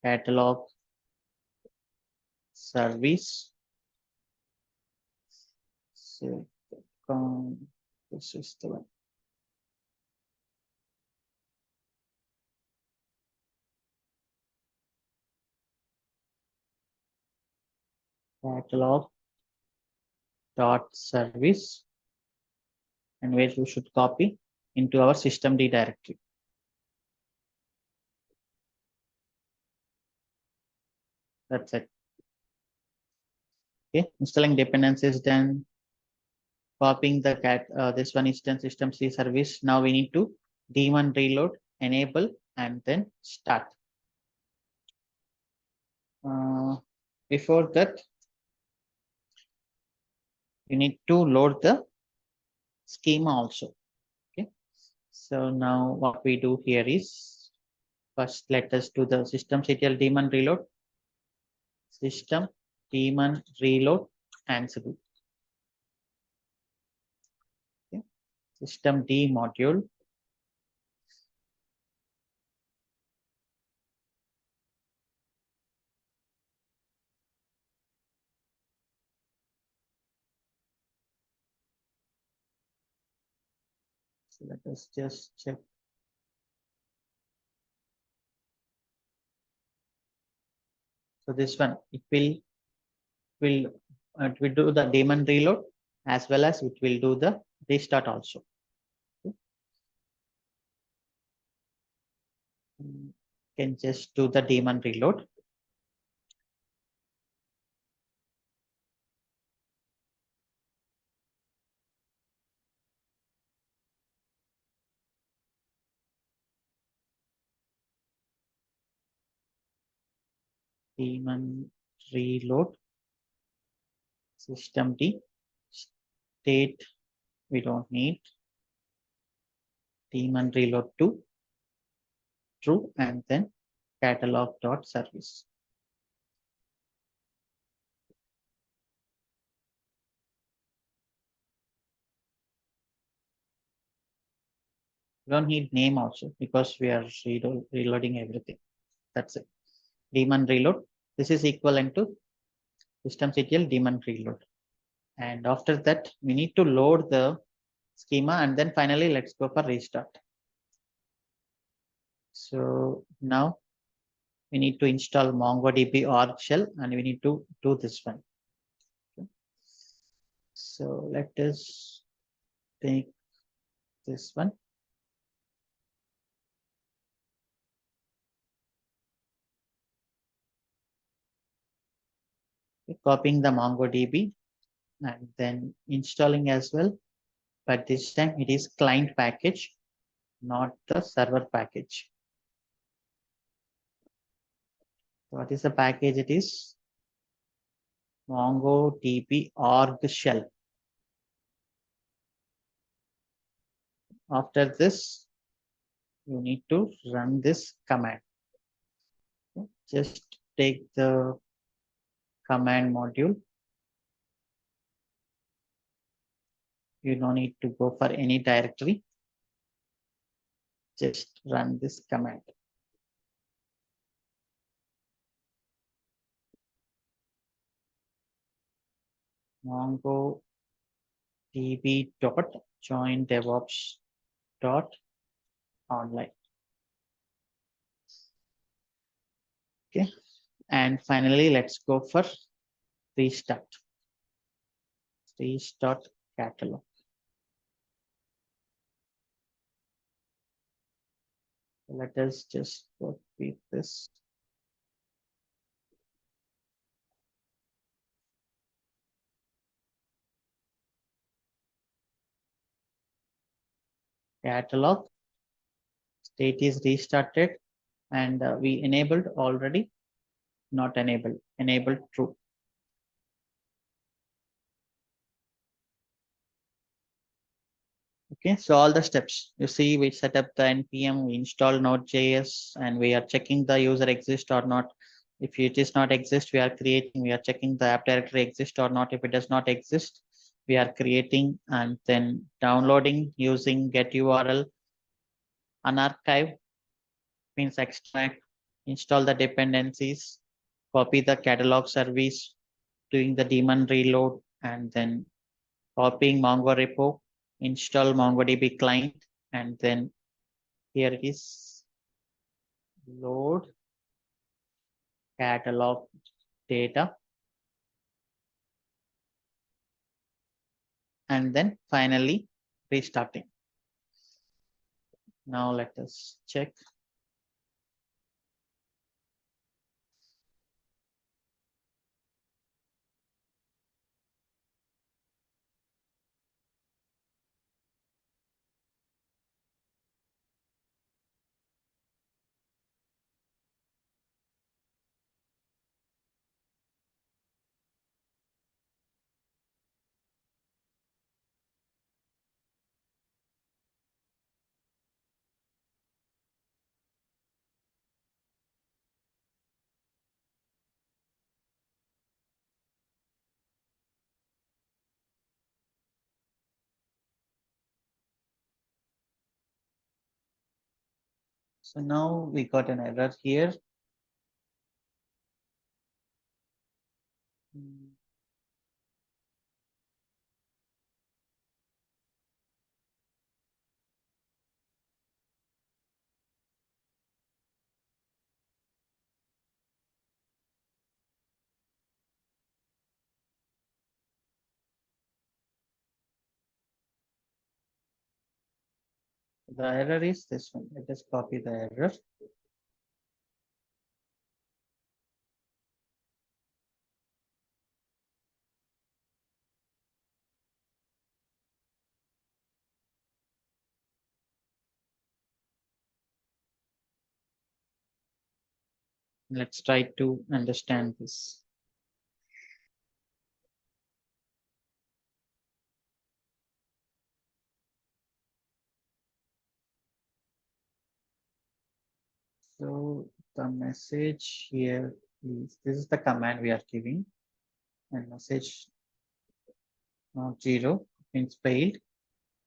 catalog service. So this is the one. Catalog dot service, and where you should copy into our systemd directory. That's it. Okay, installing dependencies done. Copying the this one instance systemd service. Now we need to daemon reload, enable, and then start. Before that, you need to load the schema also. Okay, so now what we do here is first let us do the systemctl daemon reload, system daemon reload Ansible. Okay, systemd module. So let us just check. So this one, it will do the daemon reload as well as it will do the restart also. Okay. Can just do the daemon reload. Daemon reload systemd state we don't need, daemon reload to true, and then catalog dot service. We don't need name also because we are reloading everything. That's it. Daemon reload. This is equivalent to systemctl daemon reload. And after that, we need to load the schema and then finally let's go for restart. So now we need to install MongoDB org shell and we need to do this one. Okay. So let us take this one. Copying the MongoDB and then installing as well. But this time it is client package, not the server package. What is the package? It is MongoDB org shell. After this, you need to run this command. Just take the command module. You don't need to go for any directory. Just run this command. MongoDB dot join DevOps dot online. Okay. And finally, let's go for restart. Restart catalog. Let us just copy this. Catalog. State is restarted and we enabled already, not enabled, enabled true. Okay, so all the steps you see, we set up the npm, we install node.js, and we are checking the user exists or not. If it is not exist, we are creating, we are checking the app directory exists or not. If it does not exist, we are creating and then downloading using get URL, unarchive means extract, install the dependencies, copy the catalog service, doing the daemon reload, and then copying Mongo repo, install MongoDB client, and then here it is load catalog data, and then finally restarting. Now let us check. So now we got an error here. The error is this one. Let us copy the error. Let's try to understand this. So the message here is, this is the command we are giving, and message not 0 means failed.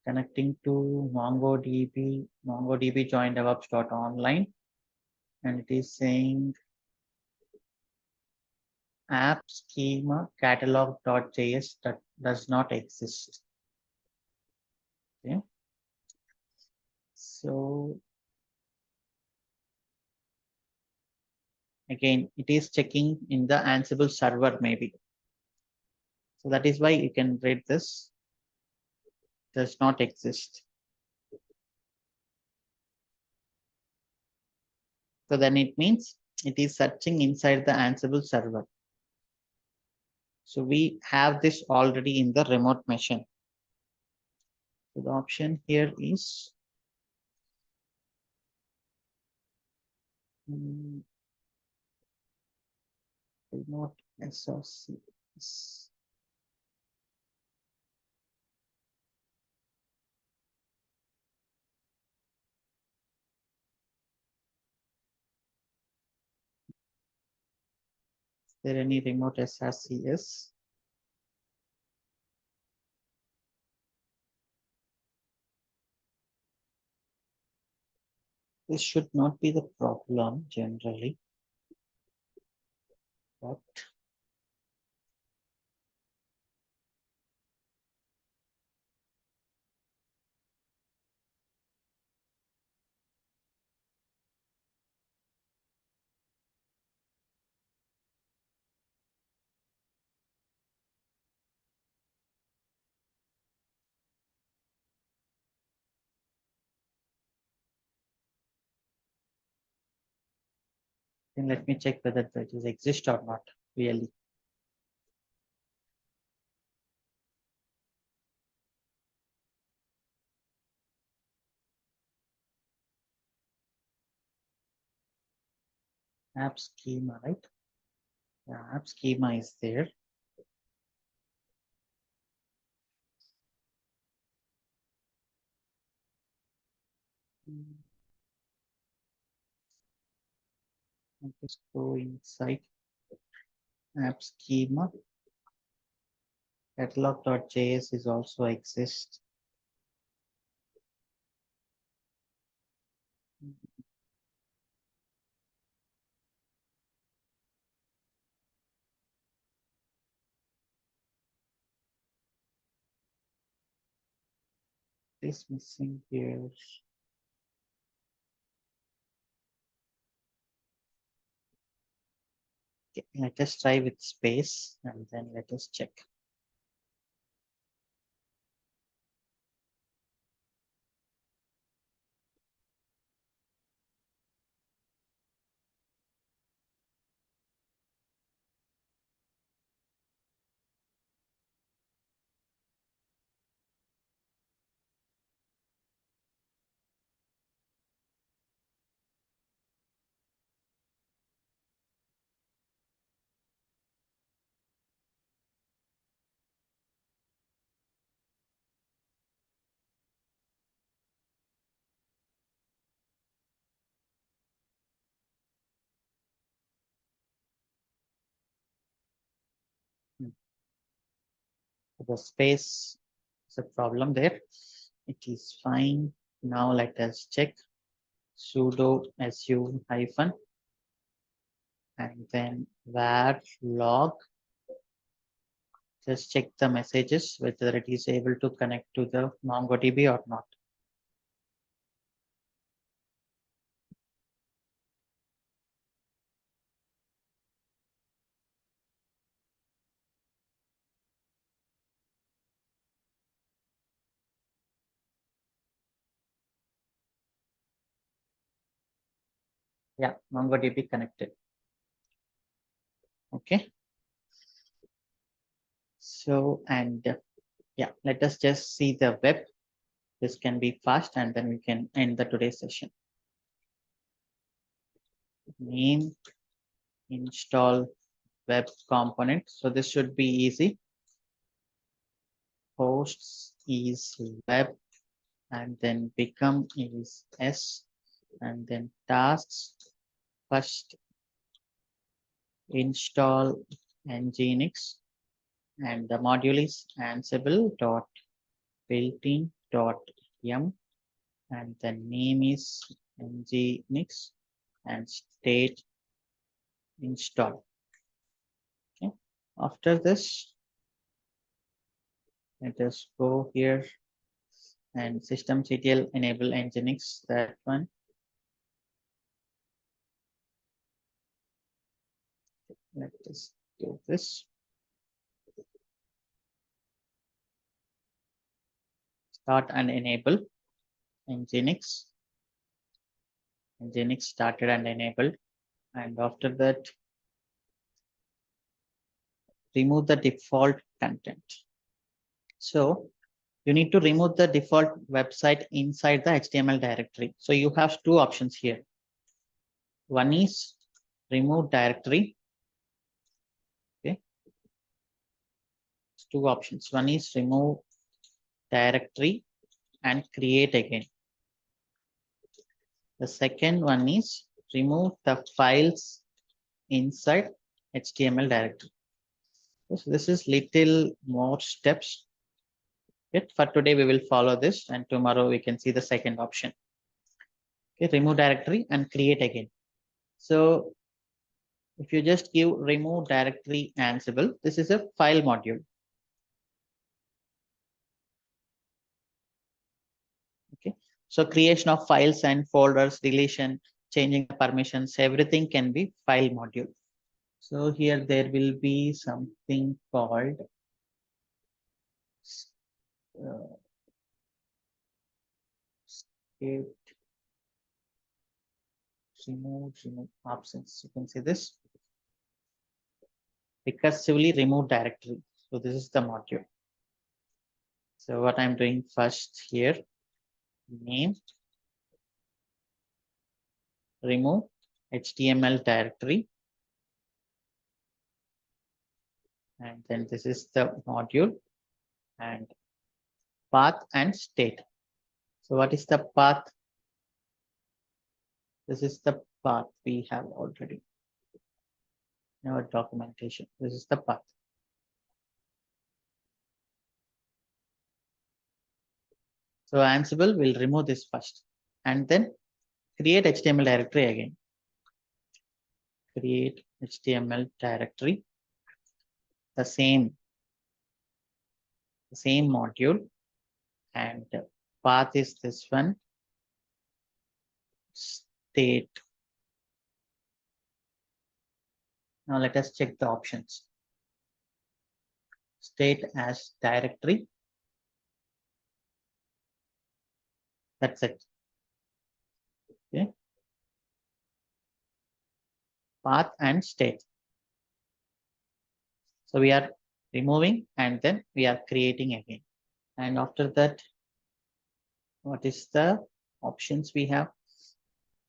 Connecting to MongoDB, MongoDB join DevOps.online, and it is saying app schema catalog.js that does not exist. Okay. So again, it is checking in the Ansible server maybe. So that is why you can read this does not exist. So then it means it is searching inside the Ansible server. So we have this already in the remote machine. So the option here is remote SRC. Is there any remote SRCS? This should not be the problem generally, but then let me check whether that is exist or not really. App schema, right? Yeah, app schema is there. I'll just go inside app schema. Catalog.js is also exist. This missing here. Okay, let us try with space and then let us check. The space is a problem there. It is fine. Now let us check sudo su hyphen and then var log. Just check the messages whether it is able to connect to the MongoDB or not. Yeah, MongoDB connected. Okay. So, and yeah, let us just see the web. This can be fast and then we can end the today's session. Name, install web component. So this should be easy. Hosts is web and then become is S and then tasks. First install nginx and the module is ansible dot built-in dot yum and the name is nginx and state install. Okay. After this, let us go here and systemctl enable nginx, that one. Let us do this. start and enable Nginx. Nginx started and enabled, and after that remove the default content. So you need to remove the default website inside the HTML directory. So you have two options here. One is remove directory. Okay, it's two options. One is remove directory and create again. The second one is remove the files inside HTML directory. So this is little more steps. Yet for today we will follow this, and tomorrow we can see the second option. Okay, remove directory and create again. So if you just give remove directory Ansible, this is a file module. Okay, so creation of files and folders, deletion, changing the permissions, everything can be file module. So here there will be something called state remove options. You can see this recursively remove directory. So this is the module. So what I'm doing first here, name, remove HTML directory, and then this is the module, and path and state. So what is the path? This is the path we have already in our documentation. This is the path. So Ansible will remove this first and then create HTML directory again. Create HTML directory, the same module, and path is this one, state. Now let us check the options. State as directory. That's it. Okay. Path and state. So we are removing and then we are creating again. And after that, what is the options we have?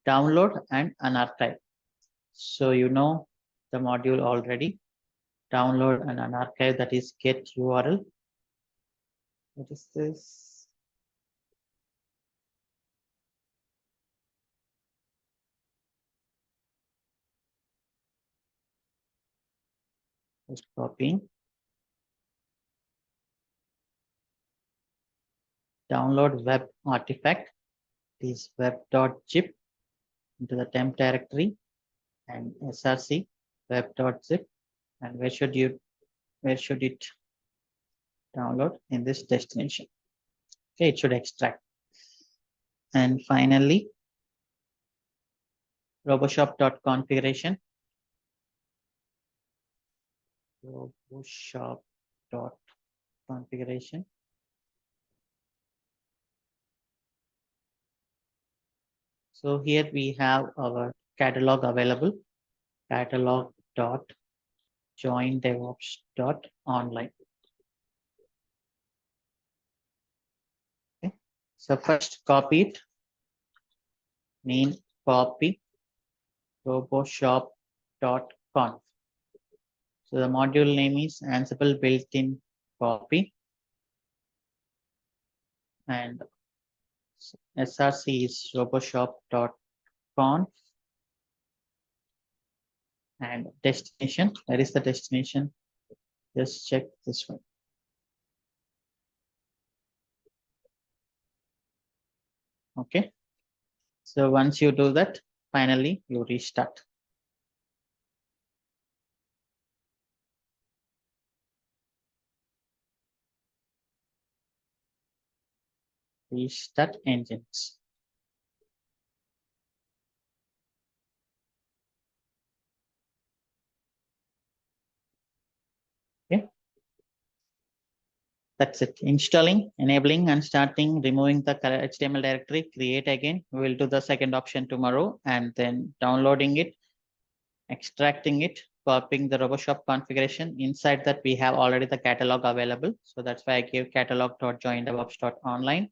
Download and unarchive. So you know the module already. Download and unarchive, that is get URL. What is this? Just copying. Download web artifact is web.zip into the temp directory, and src web.zip, and where should it download? In this destination. Okay, it should extract. And finally, roboshop.configuration. Roboshop.configuration. So here we have our catalog available. Catalog.joindevops.online. Okay. So first copy it. Name copy roboshop.conf. So the module name is Ansible built-in copy, and src is roboshop.conf, and destination, where is the destination? Just check this one. Okay. So once you do that, finally you restart. Restart Nginx. Okay. That's it. Installing, enabling, and starting, removing the HTML directory, create again. We will do the second option tomorrow, and then downloading it, extracting it, copying the RoboShop configuration. Inside that, we have already the catalog available. So that's why I gave catalog.joindevops.online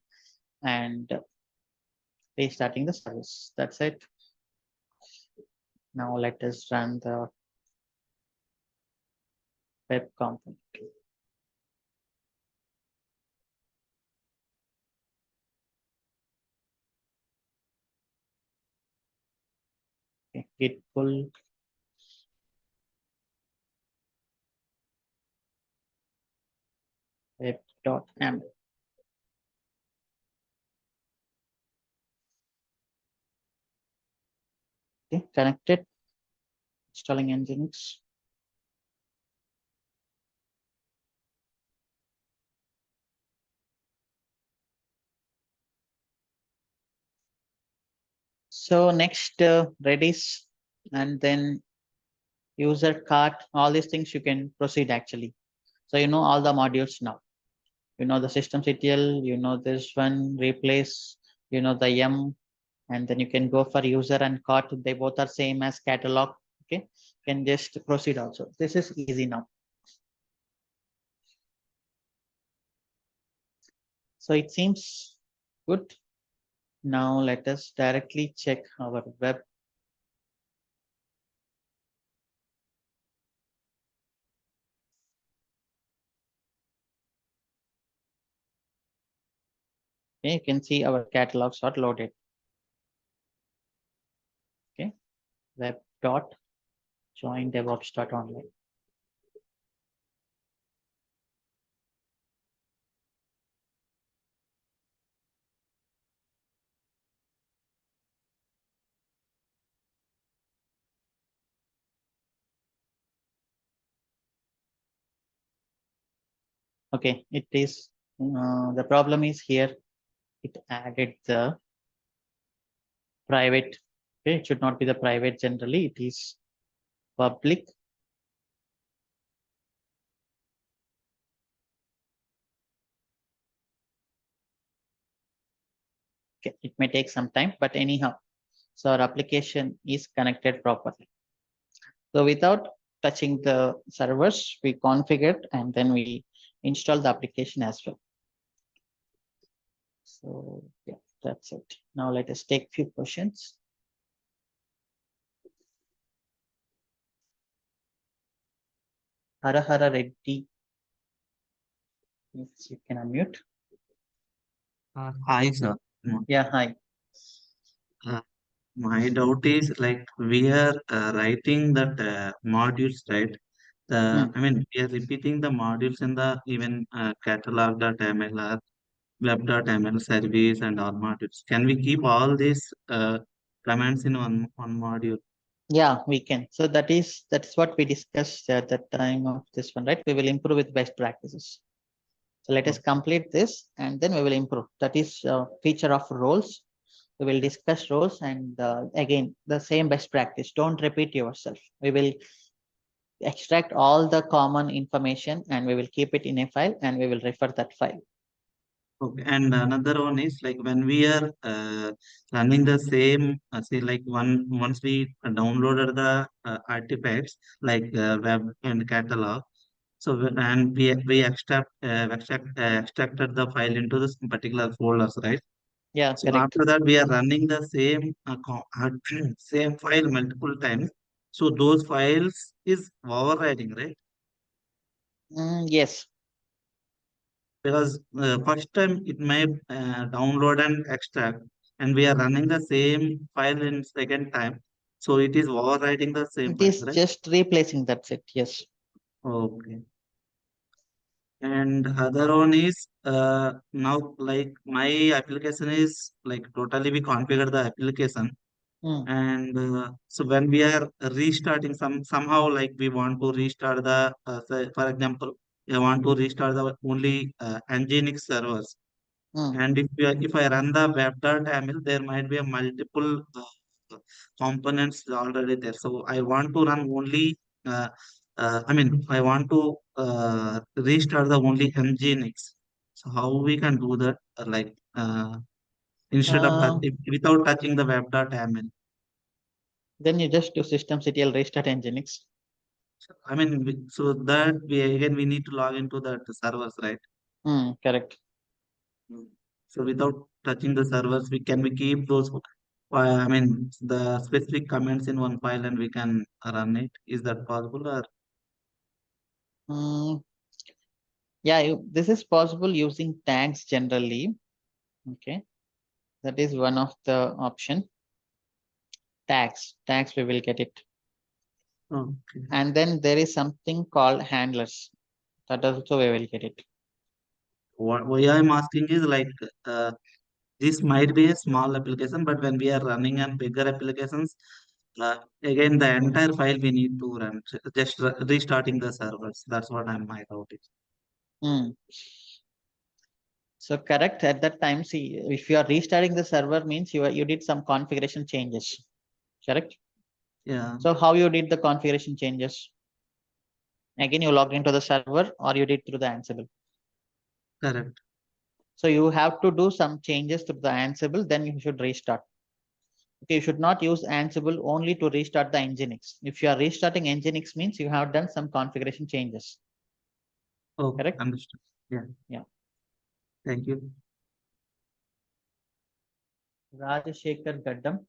and restarting the service. That's it. Now let us run the web component. Okay, git pull web.yaml. Okay, connected, installing Nginx. So next Redis and then user cart, all these things you can proceed actually. So you know all the modules now. You know the systemctl, you know this one, replace, you know the yum, and then you can go for user and cart. They both are same as catalog. Okay, can just proceed also. This is easy now. So it seems good. Now let us directly check our web. Okay, you can see our catalogs are loaded. Okay, web dot join devops.online. Okay, it is the problem is here. It added the private. Okay, it should not be the private generally. It is public. Okay, it may take some time, but anyhow, so our application is connected properly. So without touching the servers, we configure and then we install the application as well. So yeah, that's it. Now let us take few questions. Hara Hara Reddy. Yes, you can unmute. Hi, sir. Yeah, hi. Uh, my doubt is like we are writing that modules, right? I mean, we are repeating the modules in the even catalog.ml or web.ml service and all modules. Can we keep all these commands in one module? Yeah, we can. So that's what we discussed at the time of this one, right? We will improve with best practices. So let us complete this and then we will improve. That is a feature of roles. We will discuss roles and again, the same best practice. Don't repeat yourself. We will extract all the common information and we will keep it in a file and we will refer that file. Okay, and another one is like when we are running the same, say like once we downloaded the artifacts like web and catalog, so and we extracted the file into this particular folders, right? Yeah, So correct. after that we are running the same same file multiple times. So those files is overriding, right? Yes, Because first time it may download and extract, and we are running the same file in second time, so it is overwriting the same it file, is right? just replacing that set. Yes. Okay. And other one is now like my application is like totally we configure the application, Mm. and so when we are restarting somehow like we want to restart the say for example, I want to restart the only Nginx servers. Mm. And if I run the web.yaml, there might be a multiple components already there. So I want to run only, I mean, I want to restart the only Nginx. So how we can do that? Instead of without touching the web.yaml. Then you just do systemctl restart nginx. I mean, so that we need to log into that servers, right? Correct. So without touching the servers, we keep those. I mean, the specific comments in one file, and we can run it. Is that possible, or? Yeah, this is possible using tags generally. Okay, that is one of the option. Tags we will get it. Okay. And then there is something called handlers. That also we will get it. What why I'm asking is this might be a small application, but when we are running on bigger applications, again the entire file we need to run, just restarting the servers. That's what my doubt is. So correct, at that time, see, if you are restarting the server means you did some configuration changes, correct? Yeah, So how you did the configuration changes? Again, you logged into the server or you did through the Ansible? correct. So you have to do some changes to the Ansible, then you should restart. Okay, you should not use Ansible only to restart the Nginx. If you are restarting Nginx means you have done some configuration changes. Oh, correct? understood. Yeah. Yeah. Thank you. Rajashekhar Gaddam.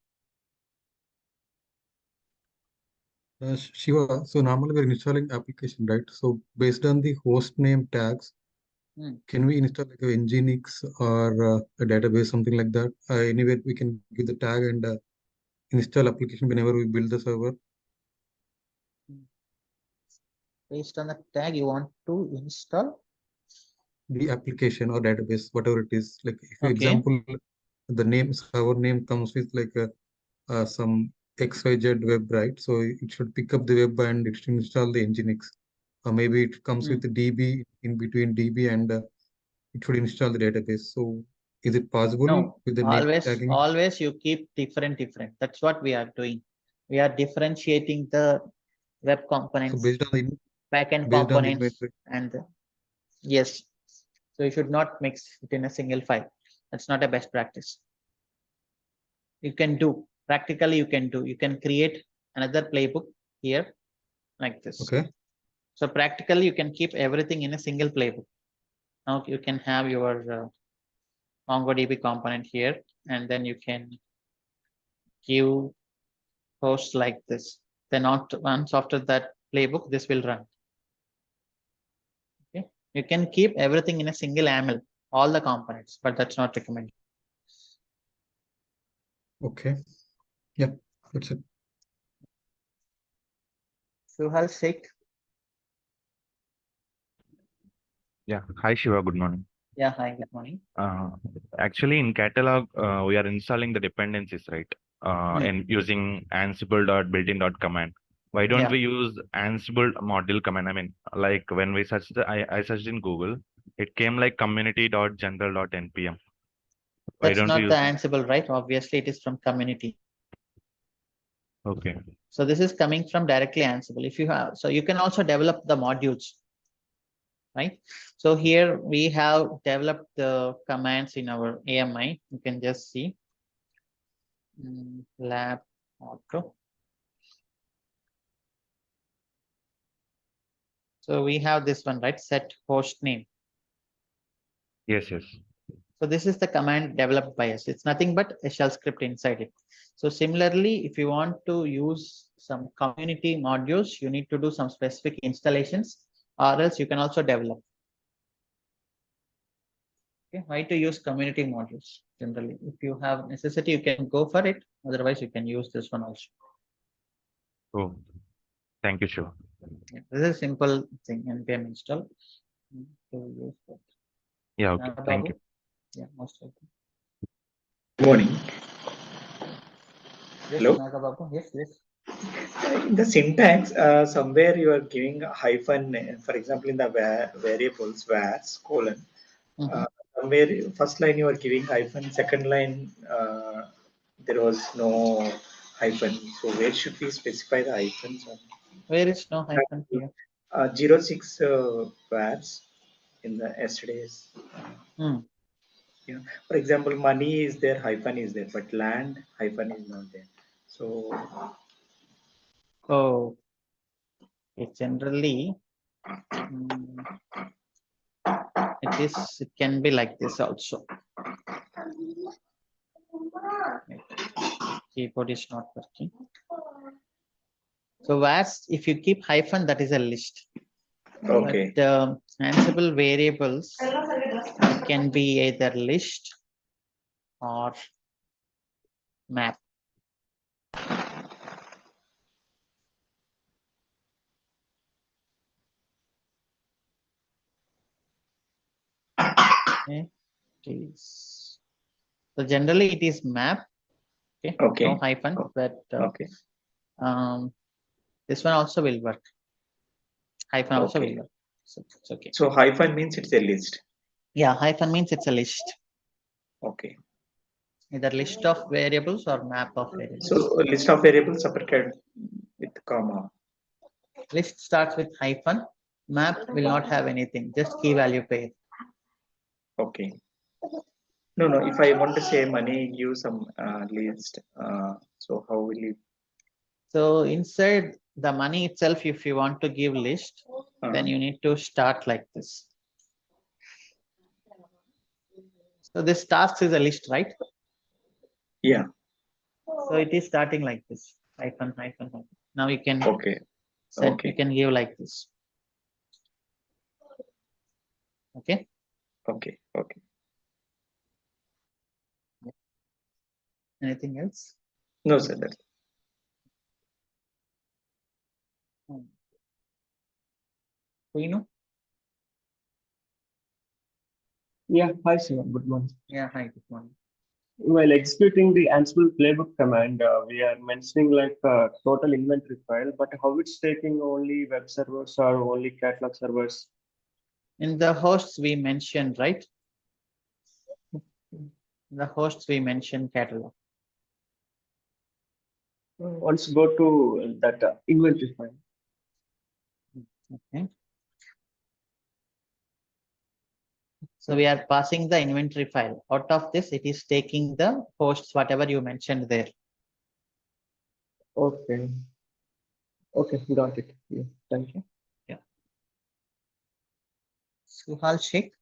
Shiva, so normally we're installing application, right? So based on the host name tags, can we install like a Nginx or a database, something like that? Anyway, we can give the tag and install application whenever we build the server. Based on the tag, you want to install the application or database, whatever it is. Like if for Okay. example, the name server name comes with like some XYZ web, right? So it should pick up the web and it should install the Nginx. Or maybe it comes with the DB in between DB and it should install the database. So is it possible No, with the name tagging? always you keep different. That's what we are doing. We are differentiating the web So components, based on the backend based on the components, inventory. and yes. So you should not mix it in a single file. That's not a best practice. You can do practically. You can create another playbook here like this. Okay. So practically you can keep everything in a single playbook. Now you can have your MongoDB component here, and then you can give host like this. Then once after that playbook, this will run. Okay, you can keep everything in a single YAML, all the components, but that's not recommended. Okay. Yeah, that's it. Suhal Sheikh. Yeah. Hi, Shiva. Good morning. Yeah. Hi. Good morning. Actually, in catalog, we are installing the dependencies, right? And using ansible.builtin.command. Why don't we use Ansible module command? I mean, like when we searched, I searched in Google, it came like community.general.npm. Why That's don't not we the use? Ansible, right? Obviously, it is from community. Okay. So this is coming from directly Ansible. If you have, so you can also develop the modules, right? So here we have developed the commands in our AMI. You can just see lab auto. So we have this one, right? Set host name. Yes, yes. So this is the command developed by us. It's nothing but a shell script inside it. So similarly, if you want to use some community modules, you need to do some specific installations, or else you can also develop. Okay, why to use community modules generally? If you have necessity, you can go for it. Otherwise, you can use this one also. Oh, thank you, Shiva. Yeah, this is a simple thing, npm install. Yeah, okay. Thank you. Yeah, most welcome. Good morning. Yes, Hello. Nagababu. Yes, yes. In the syntax, somewhere you are giving a hyphen, for example, in the variables vars colon. Somewhere first line you are giving hyphen, second line there was no hyphen. So where should we specify the hyphens? Where is no hyphen here? 06 vars in the yesterday's. Hmm. Yeah. For example, money is there, hyphen is there, but land hyphen is not there. So Oh, it generally mm, it can be like this also. Wait, keyboard is not working. So vast, if you keep hyphen, that is a list. okay. But Ansible variables can be either list or map. Okay. So generally it is map. Okay. Okay. No hyphen, but Okay. this one also will work. Hyphen also Okay. will work. So it's okay. So hyphen means it's a list. Yeah, hyphen means it's a list. Okay. Either list of variables or map of variables. So a list of variables separated with comma. List starts with hyphen. Map will not have anything, just key value pair. Okay. No, no. If I want to say money, give some list. So how will you? So inside the money itself, if you want to give list, then you need to start like this. So this task is a list, right? Yeah. So it is starting like this, hyphen, hyphen, hyphen. Now you can Okay. set, Okay. you can give like this. Okay. Okay. Okay. Anything else? No, sir. That's We know. Yeah, hi Shiva, good morning. Yeah, hi, good morning. While executing the Ansible playbook command, we are mentioning like total inventory file, but how it's taking only web servers or only catalog servers? In the hosts we mentioned, right? The hosts we mentioned catalog. Once go to that inventory file. Okay. So we are passing the inventory file. Out of this, it is taking the hosts, whatever you mentioned there. Okay. Okay, got it. Yeah, thank you. Suhal Sheikh.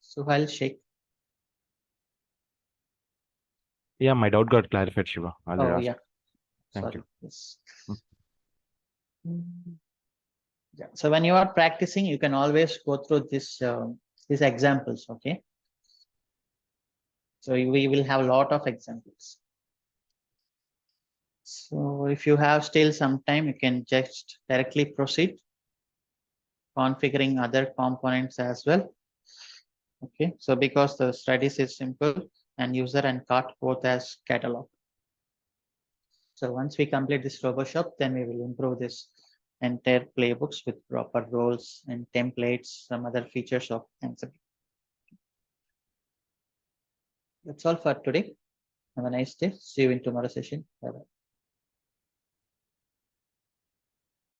Suhail Sheikh. Yeah, my doubt got clarified, Shiva. I'll Oh, ask. yeah. Thank Sorry. you. Yes. Yeah. So when you are practicing, you can always go through this these examples. Okay. So we will have a lot of examples. So if you have still some time, you can just directly proceed configuring other components as well. Okay. So because the studies is simple and user and cart both as catalog. So once we complete this RoboShop, then we will improve this entire playbooks with proper roles and templates, some other features of Ansible. That's all for today. Have a nice day. See you in tomorrow's session. Bye-bye.